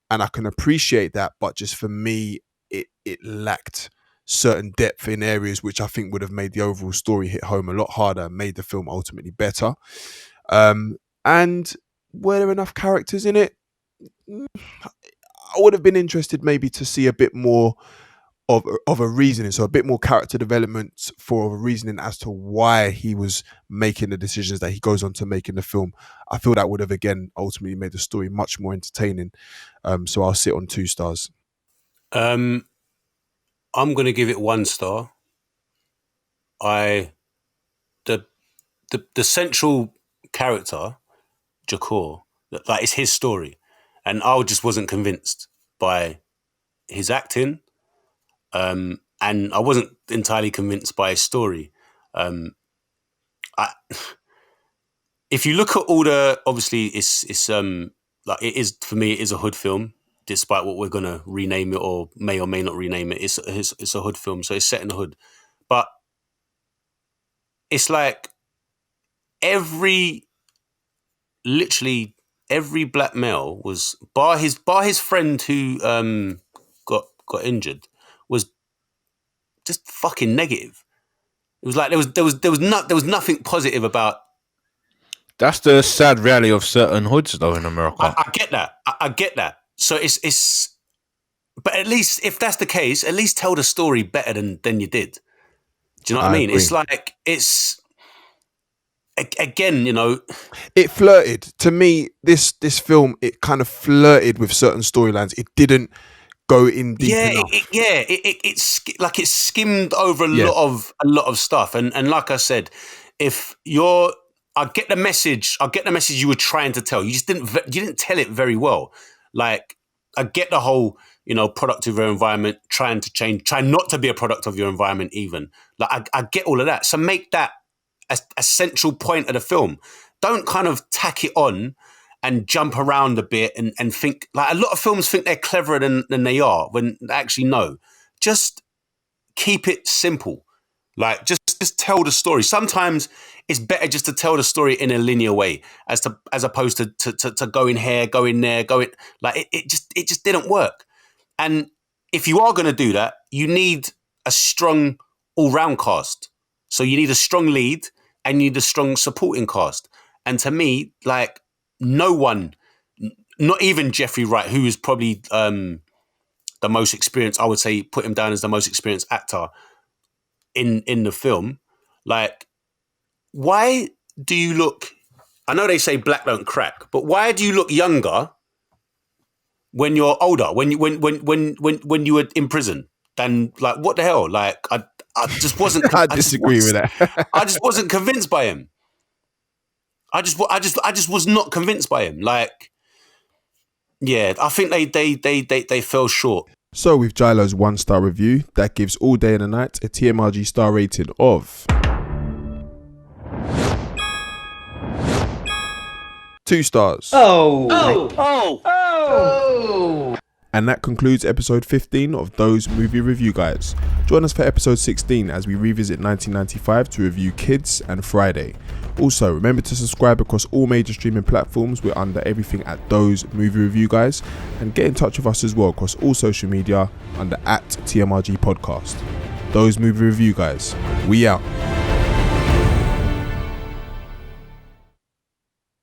and I can appreciate that. But just for me, it lacked certain depth in areas which I think would have made the overall story hit home a lot harder and made the film ultimately better. And were there enough characters in it? I would have been interested maybe to see a bit more of a reasoning, so a bit more character development for a reasoning as to why he was making the decisions that he goes on to make in the film. I feel that would have, again, ultimately made the story much more entertaining. So I'll sit on 2 stars. I'm going to give it 1 star. The central character, Jakor, that is his story, and I just wasn't convinced by his acting. And I wasn't entirely convinced by his story. If you look at all the, obviously it's like it is, for me, it is a hood film, despite what we're gonna rename it or may not rename it. It's a hood film, so it's set in the hood. But it's like literally every black male was, bar his friend who got injured, was just fucking negative. It was like there was nothing positive about. That's the sad reality of certain hoods, though, in America. I get that. I get that. So it's, but at least if that's the case, at least tell the story better than you did. Do you know what I mean? Agree. It's like, it's, again, you know, it flirted to me. This film, it kind of flirted with certain storylines. It didn't go in deep enough. It skimmed over a lot of stuff. And like I said, I get the message you were trying to tell. You didn't tell it very well. Like, I get the whole, you know, product of your environment, trying to change, try not to be a product of your environment even. Like, I get all of that. So make that a central point of the film. Don't kind of tack it on and jump around a bit and think, like, a lot of films think they're cleverer than they are, when actually no. Just keep it simple. Like, just tell the story. Sometimes it's better just to tell the story in a linear way as opposed to going here, going there, going, like, it just didn't work. And if you are going to do that, you need a strong all-round cast. So you need a strong lead and you need a strong supporting cast. And to me, like, no one, not even Jeffrey Wright, who is probably the most experienced, I would say, put him down as the most experienced actor in the film. Like, why do you look, I know they say black don't crack, but why do you look younger when you're older, when you were in prison? Then, like, what the hell? Like, I just wasn't. I disagree with that. I just wasn't convinced by him. I just was not convinced by him. Like, yeah, I think they fell short. So with Jilo's 1-star review, that gives All Day and the Night a TMRG star rating of 2 stars. Oh. go! And that concludes episode 15 of Those Movie Review Guys. Join us for episode 16 as we revisit 1995 to review Kids and Friday. Also, remember to subscribe across all major streaming platforms. We're under everything at Those Movie Review Guys. And get in touch with us as well across all social media under @TMRG Podcast. Those Movie Review Guys. We out.